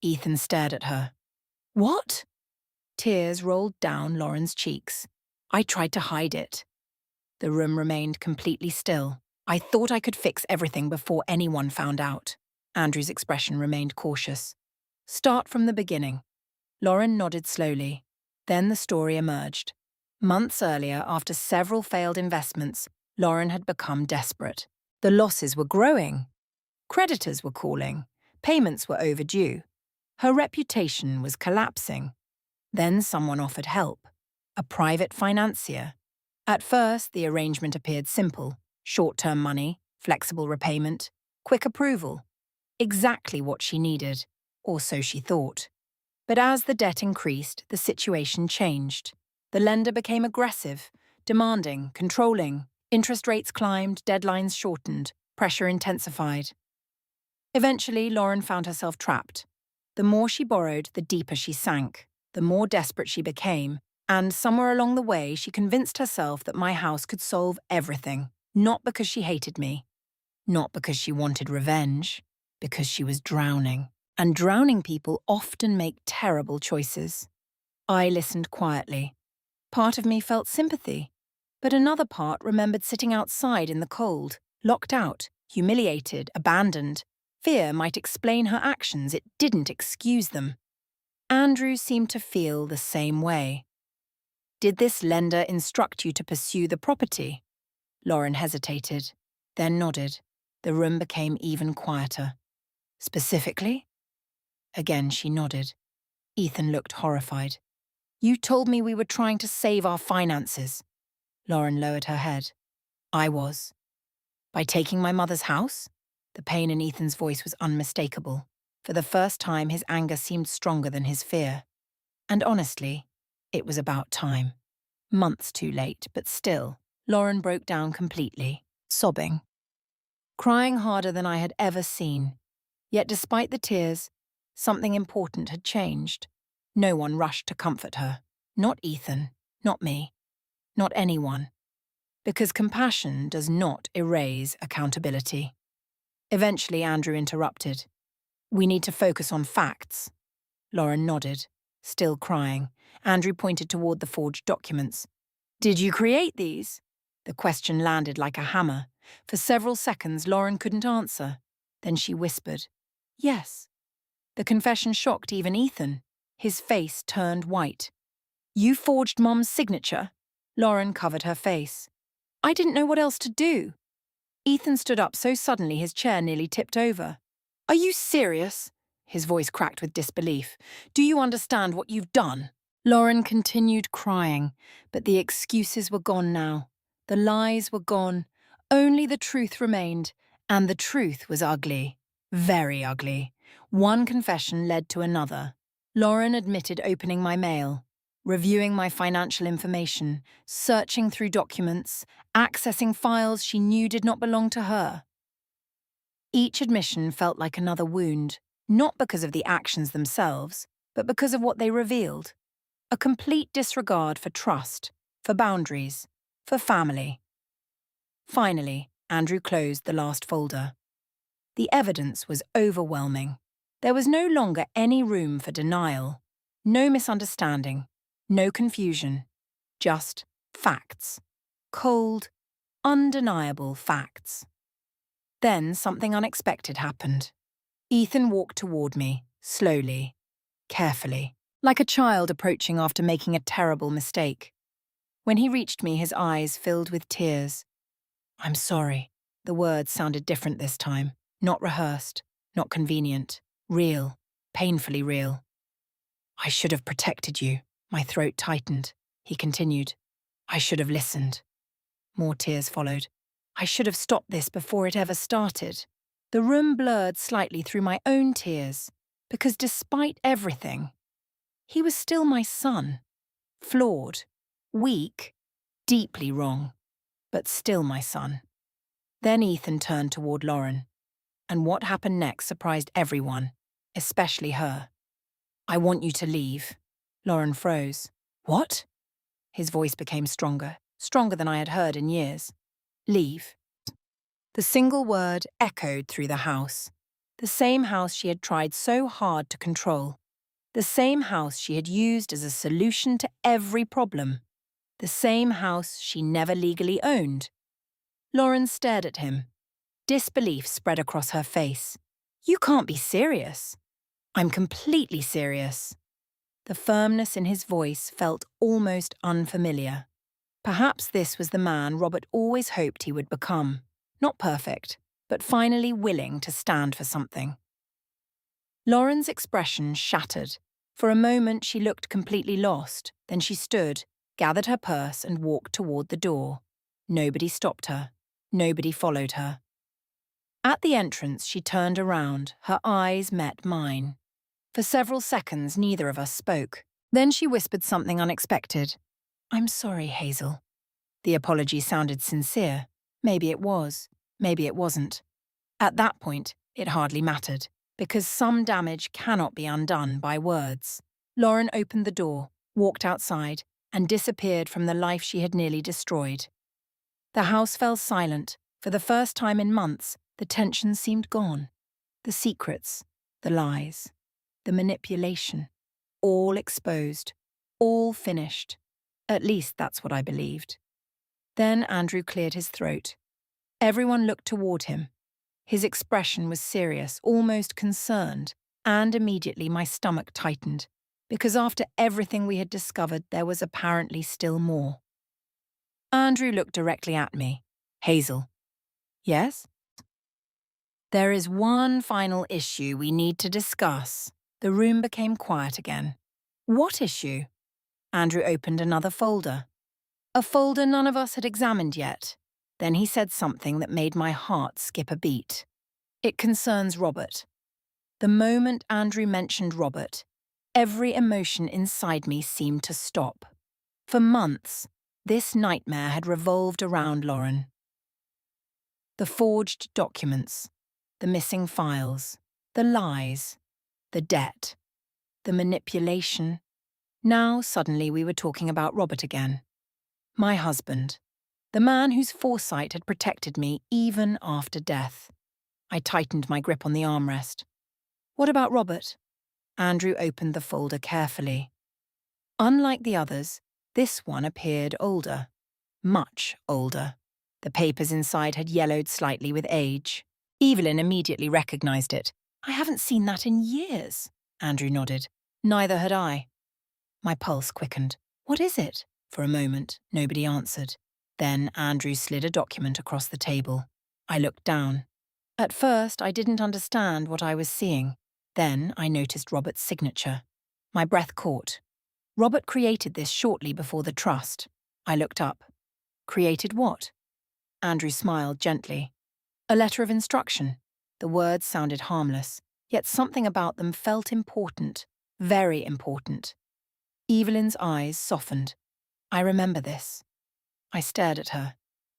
A: Ethan stared at her. What? Tears rolled down Lauren's cheeks. I tried to hide it. The room remained completely still. I thought I could fix everything before anyone found out. Andrew's expression remained cautious. Start from the beginning. Lauren nodded slowly. Then the story emerged. Months earlier, after several failed investments, Lauren had become desperate. The losses were growing. Creditors were calling. Payments were overdue. Her reputation was collapsing. Then someone offered help. A private financier. At first, the arrangement appeared simple. Short-term money, flexible repayment, quick approval. Exactly what she needed, or so she thought. But as the debt increased, the situation changed. The lender became aggressive, demanding, controlling. Interest rates climbed, deadlines shortened, pressure intensified. Eventually, Lauren found herself trapped. The more she borrowed, the deeper she sank, the more desperate she became, and somewhere along the way, she convinced herself that my house could solve everything, not because she hated me, not because she wanted revenge, because she was drowning. And drowning people often make terrible choices. I listened quietly. Part of me felt sympathy, but another part remembered sitting outside in the cold, locked out, humiliated, abandoned. Fear might explain her actions, it didn't excuse them. Andrew seemed to feel the same way. Did this lender instruct you to pursue the property? Lauren hesitated, then nodded. The room became even quieter. Specifically? Again she nodded. Ethan looked horrified. You told me we were trying to save our finances. Lauren lowered her head. I was. By taking my mother's house? The pain in Ethan's voice was unmistakable. For the first time, his anger seemed stronger than his fear. And honestly, it was about time. Months too late, but still, Lauren broke down completely, sobbing. Crying harder than I had ever seen. Yet despite the tears, something important had changed. No one rushed to comfort her. Not Ethan, not me, not anyone. Because compassion does not erase accountability. Eventually, Andrew interrupted. We need to focus on facts. Lauren nodded, still crying. Andrew pointed toward the forged documents. Did you create these? The question landed like a hammer. For several seconds, Lauren couldn't answer. Then she whispered, Yes. The confession shocked even Ethan. His face turned white. You forged Mom's signature? Lauren covered her face. I didn't know what else to do. Ethan stood up so suddenly his chair nearly tipped over. Are you serious? His voice cracked with disbelief. Do you understand what you've done? Lauren continued crying, but the excuses were gone now. The lies were gone. Only the truth remained, and the truth was ugly. Very ugly. One confession led to another. Lauren admitted opening my mail, reviewing my financial information, searching through documents, accessing files she knew did not belong to her. Each admission felt like another wound, not because of the actions themselves, but because of what they revealed. A complete disregard for trust, for boundaries, for family. Finally, Andrew closed the last folder. The evidence was overwhelming. There was no longer any room for denial, no misunderstanding, no confusion, just facts. Cold, undeniable facts. Then something unexpected happened. Ethan walked toward me, slowly, carefully, like a child approaching after making a terrible mistake. When he reached me, his eyes filled with tears. I'm sorry. The words sounded different this time, not rehearsed, not convenient, real, painfully real. I should have protected you. My throat tightened. He continued. I should have listened. More tears followed. I should have stopped this before it ever started. The room blurred slightly through my own tears, because despite everything, he was still my son. Flawed, Weak, deeply wrong, but still my son. Then Ethan turned toward Lauren, and what happened next surprised everyone, especially her. "I want you to leave." Lauren froze. "What?" His voice became stronger, stronger than I had heard in years. "Leave." The single word echoed through the house. The same house she had tried so hard to control. The same house she had used as a solution to every problem. The same house she never legally owned. Lauren stared at him. Disbelief spread across her face. "You can't be serious." "I'm completely serious." The firmness in his voice felt almost unfamiliar. Perhaps this was the man Robert always hoped he would become. Not perfect, but finally willing to stand for something. Lauren's expression shattered. For a moment she looked completely lost, then she stood, gathered her purse and walked toward the door. Nobody stopped her. Nobody followed her. At the entrance she turned around, her eyes met mine. For several seconds neither of us spoke. Then she whispered something unexpected. "I'm sorry, Hazel." The apology sounded sincere. Maybe it was. Maybe it wasn't. At that point, it hardly mattered, because some damage cannot be undone by words. Lauren opened the door, walked outside, and disappeared from the life she had nearly destroyed. The house fell silent. For the first time in months, the tension seemed gone. The secrets, the lies, the manipulation, all exposed, all finished. At least that's what I believed. Then Andrew cleared his throat. Everyone looked toward him. His expression was serious, almost concerned, and immediately my stomach tightened, because after everything we had discovered, there was apparently still more. Andrew looked directly at me. "Hazel." "Yes?" "There is one final issue we need to discuss." The room became quiet again. "What issue?" Andrew opened another folder. A folder none of us had examined yet. Then he said something that made my heart skip a beat. "It concerns Robert." The moment Andrew mentioned Robert, every emotion inside me seemed to stop. For months, this nightmare had revolved around Lauren. The forged documents, the missing files, the lies, the debt, the manipulation. Now suddenly we were talking about Robert again. My husband, the man whose foresight had protected me even after death. I tightened my grip on the armrest. "What about Robert?" Andrew opened the folder carefully. Unlike the others, this one appeared older. Much older. The papers inside had yellowed slightly with age. Evelyn immediately recognized it. "I haven't seen that in years," Andrew nodded. "Neither had I." My pulse quickened. "What is it?" For a moment, nobody answered. Then Andrew slid a document across the table. I looked down. At first, I didn't understand what I was seeing. Then I noticed Robert's signature. My breath caught. Robert created this shortly before the trust. I looked up. Created what? Andrew smiled gently. "A letter of instruction." The words sounded harmless, yet something about them felt important, very important. Evelyn's eyes softened. "I remember this." I stared at her.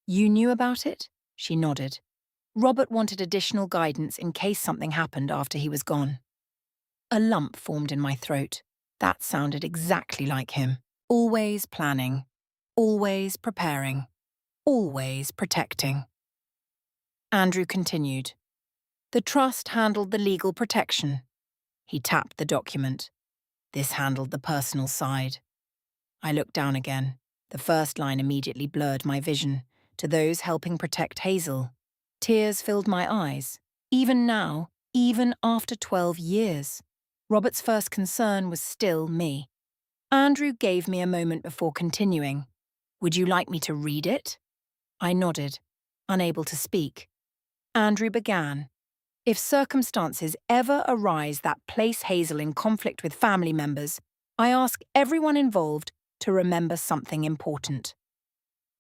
A: "You knew about it?" She nodded. Robert wanted additional guidance in case something happened after he was gone. A lump formed in my throat. That sounded exactly like him. Always planning. Always preparing. Always protecting. Andrew continued. "The trust handled the legal protection." He tapped the document. "This handled the personal side." I looked down again. The first line immediately blurred my vision. "To those helping protect Hazel." Tears filled my eyes. Even now, even after 12 years, Robert's first concern was still me. Andrew gave me a moment before continuing. "Would you like me to read it?" I nodded, unable to speak. Andrew began. "If circumstances ever arise that place Hazel in conflict with family members, I ask everyone involved to remember something important."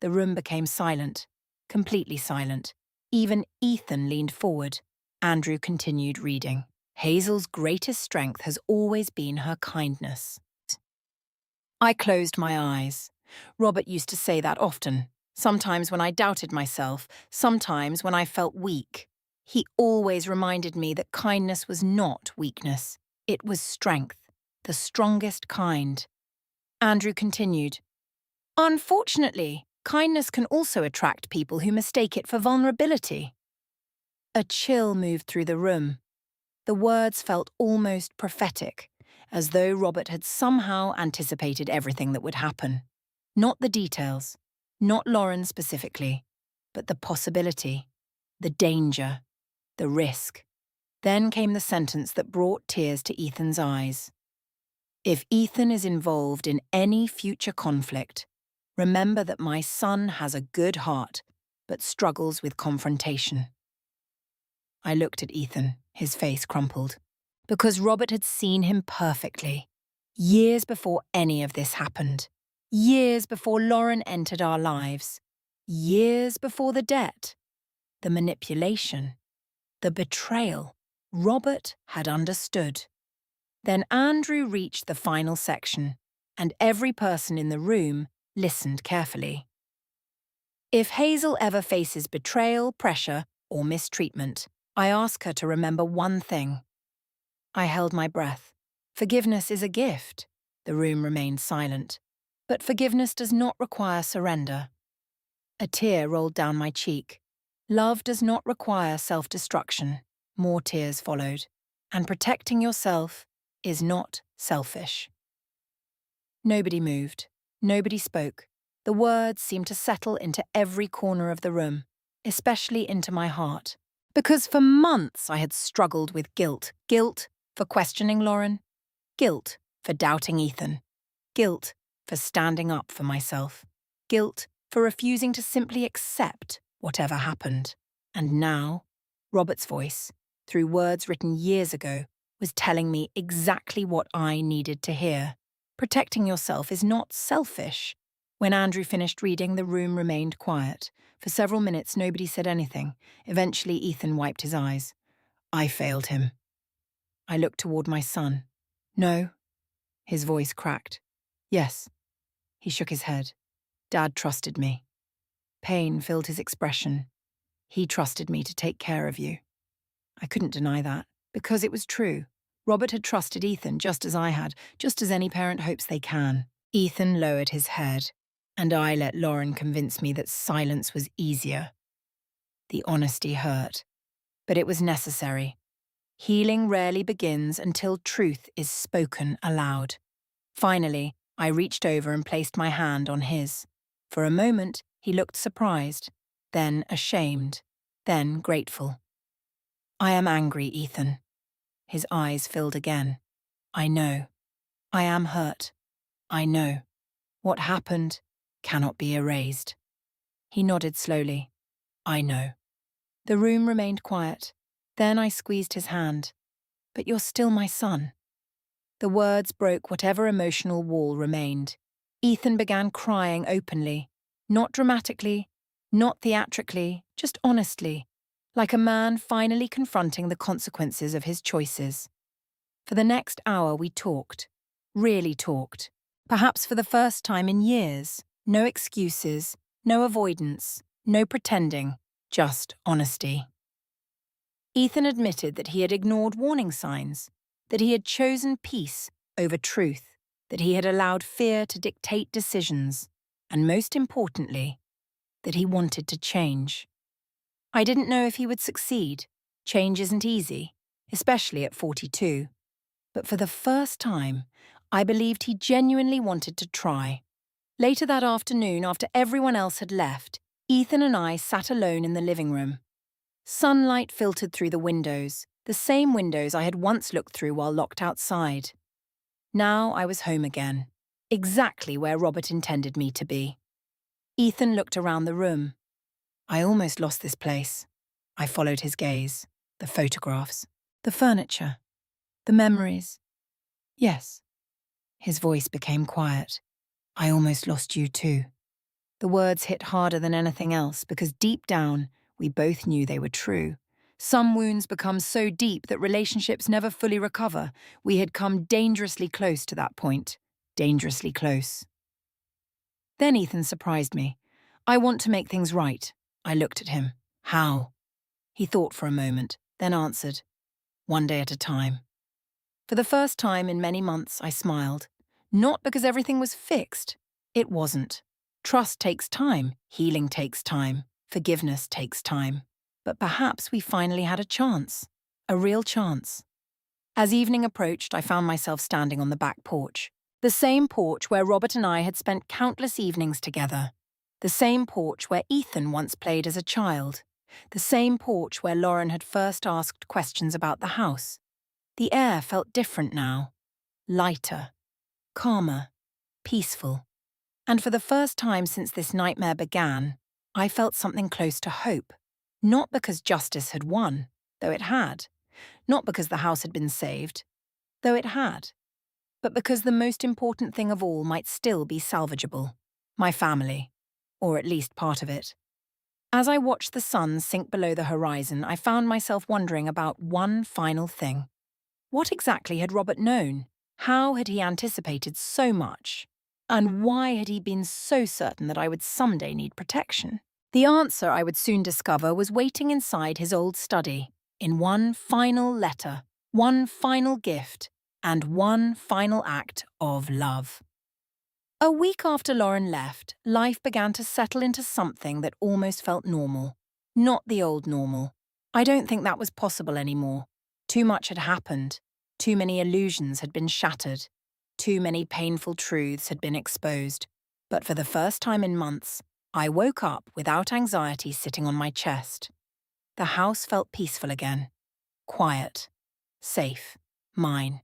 A: The room became silent, completely silent. Even Ethan leaned forward. Andrew continued reading. "Hazel's greatest strength has always been her kindness." I closed my eyes. Robert used to say that often, sometimes when I doubted myself, sometimes when I felt weak. He always reminded me that kindness was not weakness. It was strength, the strongest kind. Andrew continued, "Unfortunately, kindness can also attract people who mistake it for vulnerability." A chill moved through the room. The words felt almost prophetic, as though Robert had somehow anticipated everything that would happen. Not the details, not Lauren specifically, but the possibility, the danger, the risk. Then came the sentence that brought tears to Ethan's eyes. "If Ethan is involved in any future conflict, remember that my son has a good heart, but struggles with confrontation." I looked at Ethan, his face crumpled, because Robert had seen him perfectly, years before any of this happened, years before Lauren entered our lives, years before the debt, the manipulation, the betrayal. Robert had understood. Then Andrew reached the final section, and every person in the room listened carefully. "If Hazel ever faces betrayal, pressure, or mistreatment, I ask her to remember one thing." I held my breath. Forgiveness is a gift. The room remained silent. But forgiveness does not require surrender. A tear rolled down my cheek. Love does not require self-destruction. More tears followed. And protecting yourself is not selfish. Nobody moved. Nobody spoke. The words seemed to settle into every corner of the room, especially into my heart. Because for months I had struggled with guilt. Guilt for questioning Lauren. Guilt for doubting Ethan. Guilt for standing up for myself. Guilt for refusing to simply accept whatever happened. And now, Robert's voice, through words written years ago, was telling me exactly what I needed to hear. Protecting yourself is not selfish. When Andrew finished reading, the room remained quiet. For several minutes, nobody said anything. Eventually, Ethan wiped his eyes. I failed him. I looked toward my son. "No." His voice cracked. "Yes." He shook his head. "Dad trusted me." Pain filled his expression. "He trusted me to take care of you." I couldn't deny that, because it was true. Robert had trusted Ethan just as I had, just as any parent hopes they can. Ethan lowered his head, and I let Lauren convince me that silence was easier. The honesty hurt, but it was necessary. Healing rarely begins until truth is spoken aloud. Finally, I reached over and placed my hand on his. For a moment, he looked surprised, then ashamed, then grateful. "I am angry, Ethan." His eyes filled again. "I know. I am hurt. I know. What happened cannot be erased." He nodded slowly. "I know." The room remained quiet. Then I squeezed his hand. "But you're still my son." The words broke whatever emotional wall remained. Ethan began crying openly. Not dramatically, not theatrically, just honestly, like a man finally confronting the consequences of his choices. For the next hour we talked, really talked, perhaps for the first time in years. No excuses, no avoidance, no pretending, just honesty. Ethan admitted that he had ignored warning signs, that he had chosen peace over truth, that he had allowed fear to dictate decisions, and most importantly, that he wanted to change. I didn't know if he would succeed. Change isn't easy, especially at 42. But for the first time, I believed he genuinely wanted to try. Later that afternoon, after everyone else had left, Ethan and I sat alone in the living room. Sunlight filtered through the windows, the same windows I had once looked through while locked outside. Now I was home again, exactly where Robert intended me to be. Ethan looked around the room. "I almost lost this place." I followed his gaze. "The photographs, the furniture, the memories." "Yes." His voice became quiet. "I almost lost you too." The words hit harder than anything else because deep down, we both knew they were true. Some wounds become so deep that relationships never fully recover. We had come dangerously close to that point. Dangerously close. Then Ethan surprised me. "I want to make things right." I looked at him. "How?" He thought for a moment, then answered, "One day at a time." For the first time in many months, I smiled. Not because everything was fixed. It wasn't. Trust takes time, healing takes time, forgiveness takes time. But perhaps we finally had a chance. A real chance. As evening approached, I found myself standing on the back porch. The same porch where Robert and I had spent countless evenings together. The same porch where Ethan once played as a child. The same porch where Lauren had first asked questions about the house. The air felt different now. Lighter. Calmer. Peaceful. And for the first time since this nightmare began, I felt something close to hope. Not because justice had won, though it had. Not because the house had been saved, though it had. But because the most important thing of all might still be salvageable. My family. Or at least part of it. As I watched the sun sink below the horizon, I found myself wondering about one final thing. What exactly had Robert known? How had he anticipated so much? And why had he been so certain that I would someday need protection? The answer, I would soon discover, was waiting inside his old study, in one final letter, one final gift, and one final act of love. A week after Lauren left, life began to settle into something that almost felt normal. Not the old normal. I don't think that was possible anymore. Too much had happened. Too many illusions had been shattered. Too many painful truths had been exposed. But for the first time in months, I woke up without anxiety sitting on my chest. The house felt peaceful again. Quiet. Safe. Mine.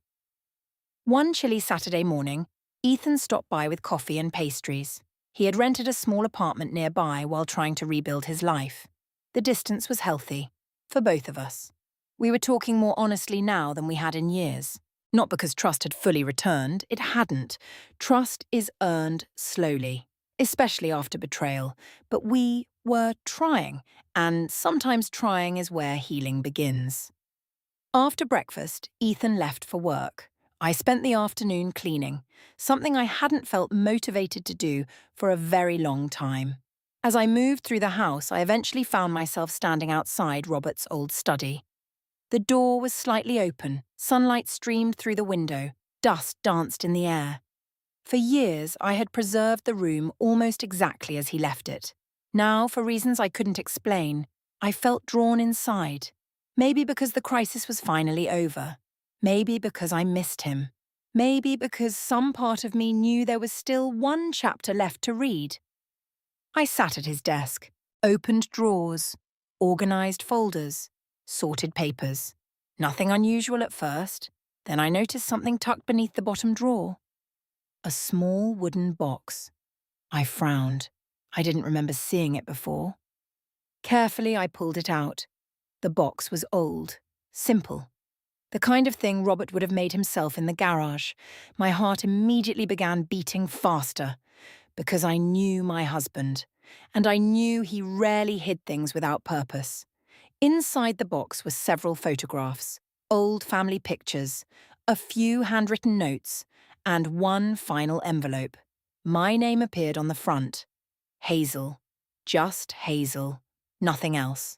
A: One chilly Saturday morning, Ethan stopped by with coffee and pastries. He had rented a small apartment nearby while trying to rebuild his life. The distance was healthy. For both of us. We were talking more honestly now than we had in years. Not because trust had fully returned, it hadn't. Trust is earned slowly, especially after betrayal. But we were trying, and sometimes trying is where healing begins. After breakfast, Ethan left for work. I spent the afternoon cleaning, something I hadn't felt motivated to do for a very long time. As I moved through the house, I eventually found myself standing outside Robert's old study. The door was slightly open, sunlight streamed through the window, dust danced in the air. For years, I had preserved the room almost exactly as he left it. Now, for reasons I couldn't explain, I felt drawn inside. Maybe because the crisis was finally over. Maybe because I missed him. Maybe because some part of me knew there was still one chapter left to read. I sat at his desk, opened drawers, organised folders, sorted papers. Nothing unusual at first. Then I noticed something tucked beneath the bottom drawer. A small wooden box. I frowned. I didn't remember seeing it before. Carefully, I pulled it out. The box was old, simple. The kind of thing Robert would have made himself in the garage. My heart immediately began beating faster, because I knew my husband, and I knew he rarely hid things without purpose. Inside the box were several photographs, old family pictures, a few handwritten notes, and one final envelope. My name appeared on the front. Hazel. Just Hazel. Nothing else.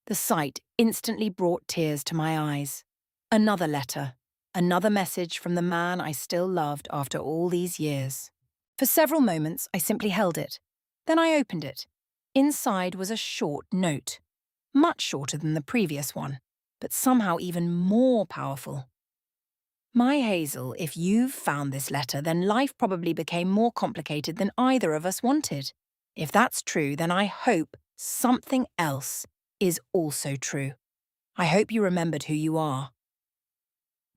A: The sight instantly brought tears to my eyes. Another letter. Another message from the man I still loved after all these years. For several moments, I simply held it. Then I opened it. Inside was a short note. Much shorter than the previous one, but somehow even more powerful. My Hazel, if you've found this letter, then life probably became more complicated than either of us wanted. If that's true, then I hope something else is also true. I hope you remembered who you are.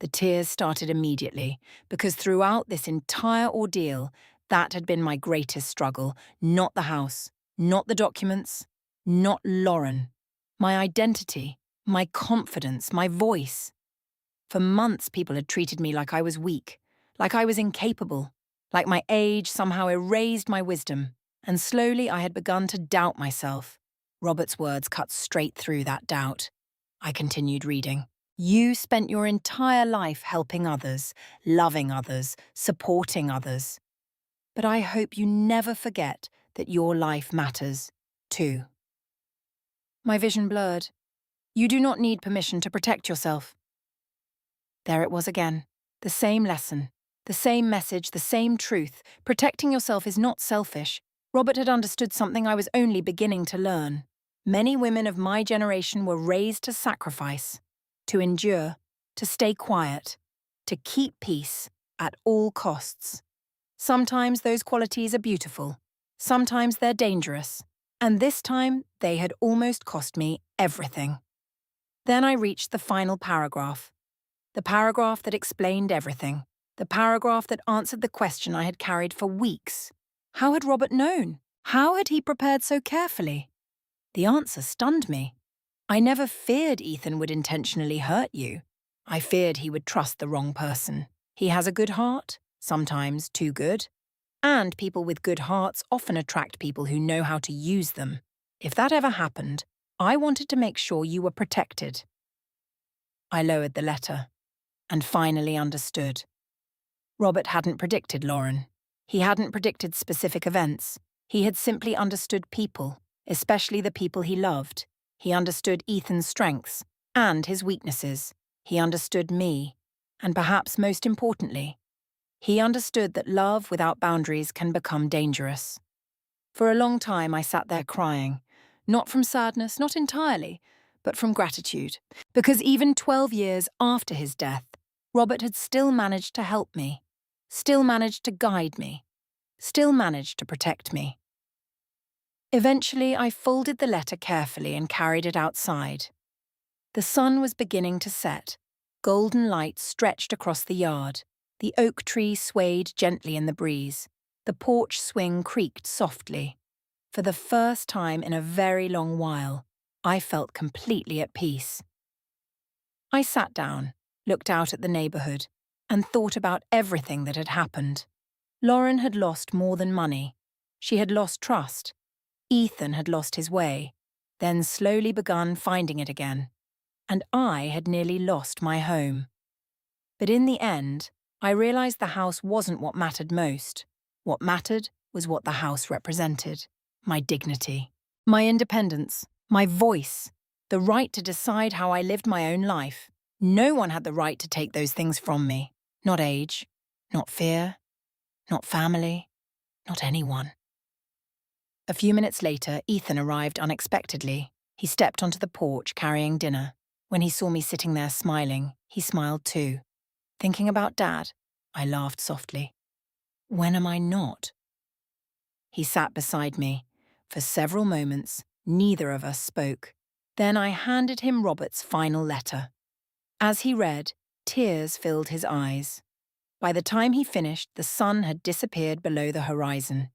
A: The tears started immediately, because throughout this entire ordeal, that had been my greatest struggle, not the house, not the documents, not Lauren. My identity, my confidence, my voice. For months, people had treated me like I was weak, like I was incapable, like my age somehow erased my wisdom, and slowly I had begun to doubt myself. Robert's words cut straight through that doubt. I continued reading. You spent your entire life helping others, loving others, supporting others. but I hope you never forget that your life matters, too. My vision blurred. You do not need permission to protect yourself. There it was again. The same lesson, the same message, the same truth. Protecting yourself is not selfish. Robert had understood something I was only beginning to learn. Many women of my generation were raised to sacrifice, to endure, to stay quiet, to keep peace at all costs. Sometimes those qualities are beautiful. Sometimes they're dangerous. And this time, they had almost cost me everything. Then I reached the final paragraph. The paragraph that explained everything. The paragraph that answered the question I had carried for weeks. How had Robert known? How had he prepared so carefully? The answer stunned me. I never feared Ethan would intentionally hurt you. I feared he would trust the wrong person. He has a good heart, sometimes too good. And people with good hearts often attract people who know how to use them. If that ever happened, I wanted to make sure you were protected. I lowered the letter and finally understood. Robert hadn't predicted Lauren. He hadn't predicted specific events. He had simply understood people, especially the people he loved. He understood Ethan's strengths and his weaknesses. He understood me. And perhaps most importantly, he understood that love without boundaries can become dangerous. For a long time, I sat there crying. Not from sadness, not entirely, but from gratitude. Because even 12 years after his death, Robert had still managed to help me, still managed to guide me, still managed to protect me. Eventually, I folded the letter carefully and carried it outside. The sun was beginning to set. Golden light stretched across the yard. The oak tree swayed gently in the breeze. The porch swing creaked softly. For the first time in a very long while, I felt completely at peace. I sat down, looked out at the neighborhood, and thought about everything that had happened. Lauren had lost more than money. She had lost trust. Ethan had lost his way, then slowly begun finding it again. And I had nearly lost my home. But in the end, I realized the house wasn't what mattered most. What mattered was what the house represented. My dignity, my independence, my voice, the right to decide how I lived my own life. No one had the right to take those things from me. Not age, not fear, not family, not anyone. A few minutes later, Ethan arrived unexpectedly. He stepped onto the porch carrying dinner. When he saw me sitting there smiling, he smiled too. Thinking about Dad, I laughed softly. When am I not? He sat beside me. For several moments, neither of us spoke. Then I handed him Robert's final letter. As he read, tears filled his eyes. By the time he finished, the sun had disappeared below the horizon.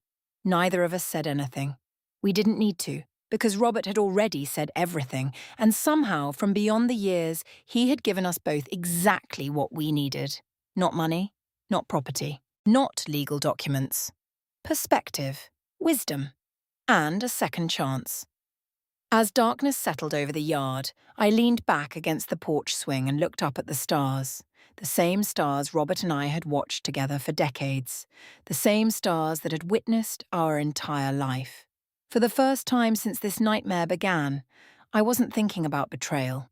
A: Neither of us said anything. We didn't need to, because Robert had already said everything, and somehow, from beyond the years, he had given us both exactly what we needed. Not money, not property, not legal documents. Perspective, wisdom, and a second chance. As darkness settled over the yard, I leaned back against the porch swing and looked up at the stars. The same stars Robert and I had watched together for decades. The same stars that had witnessed our entire life. For the first time since this nightmare began, I wasn't thinking about betrayal.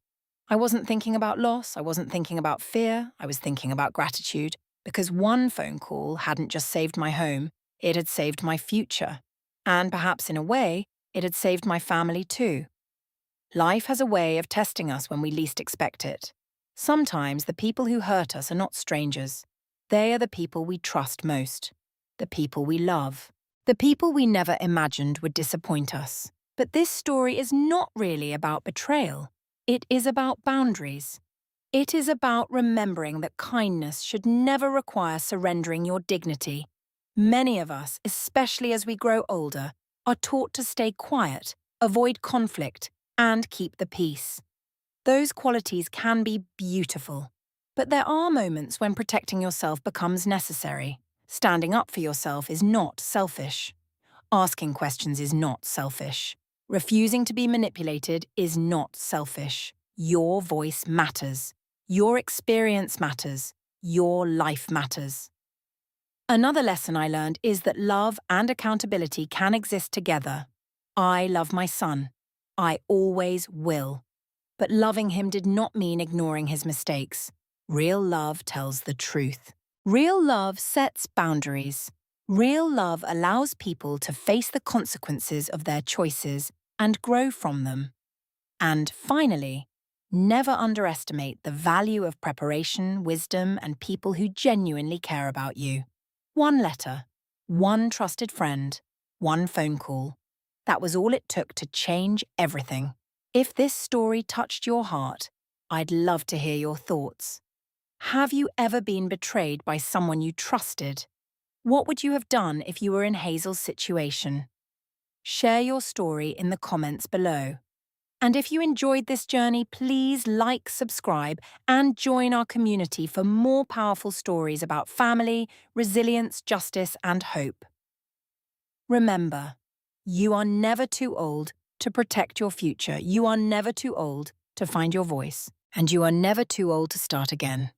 A: I wasn't thinking about loss. I wasn't thinking about fear. I was thinking about gratitude. Because one phone call hadn't just saved my home, it had saved my future. And perhaps in a way, it had saved my family too. Life has a way of testing us when we least expect it. Sometimes the people who hurt us are not strangers. They are the people we trust most, the people we love, the people we never imagined would disappoint us. But this story is not really about betrayal. It is about boundaries. It is about remembering that kindness should never require surrendering your dignity. Many of us, especially as we grow older, are taught to stay quiet, avoid conflict, and keep the peace. Those qualities can be beautiful, but there are moments when protecting yourself becomes necessary. Standing up for yourself is not selfish. Asking questions is not selfish. Refusing to be manipulated is not selfish. Your voice matters. Your experience matters. Your life matters. Another lesson I learned is that love and accountability can exist together. I love my son. I always will. But loving him did not mean ignoring his mistakes. Real love tells the truth. Real love sets boundaries. Real love allows people to face the consequences of their choices and grow from them. And finally, never underestimate the value of preparation, wisdom, and people who genuinely care about you. One letter, one trusted friend, one phone call. That was all it took to change everything. If this story touched your heart, I'd love to hear your thoughts. Have you ever been betrayed by someone you trusted? What would you have done if you were in Hazel's situation? Share your story in the comments below. And if you enjoyed this journey, please like, subscribe, and join our community for more powerful stories about family, resilience, justice, and hope. Remember, you are never too old to protect your future. You are never too old to find your voice. And you are never too old to start again.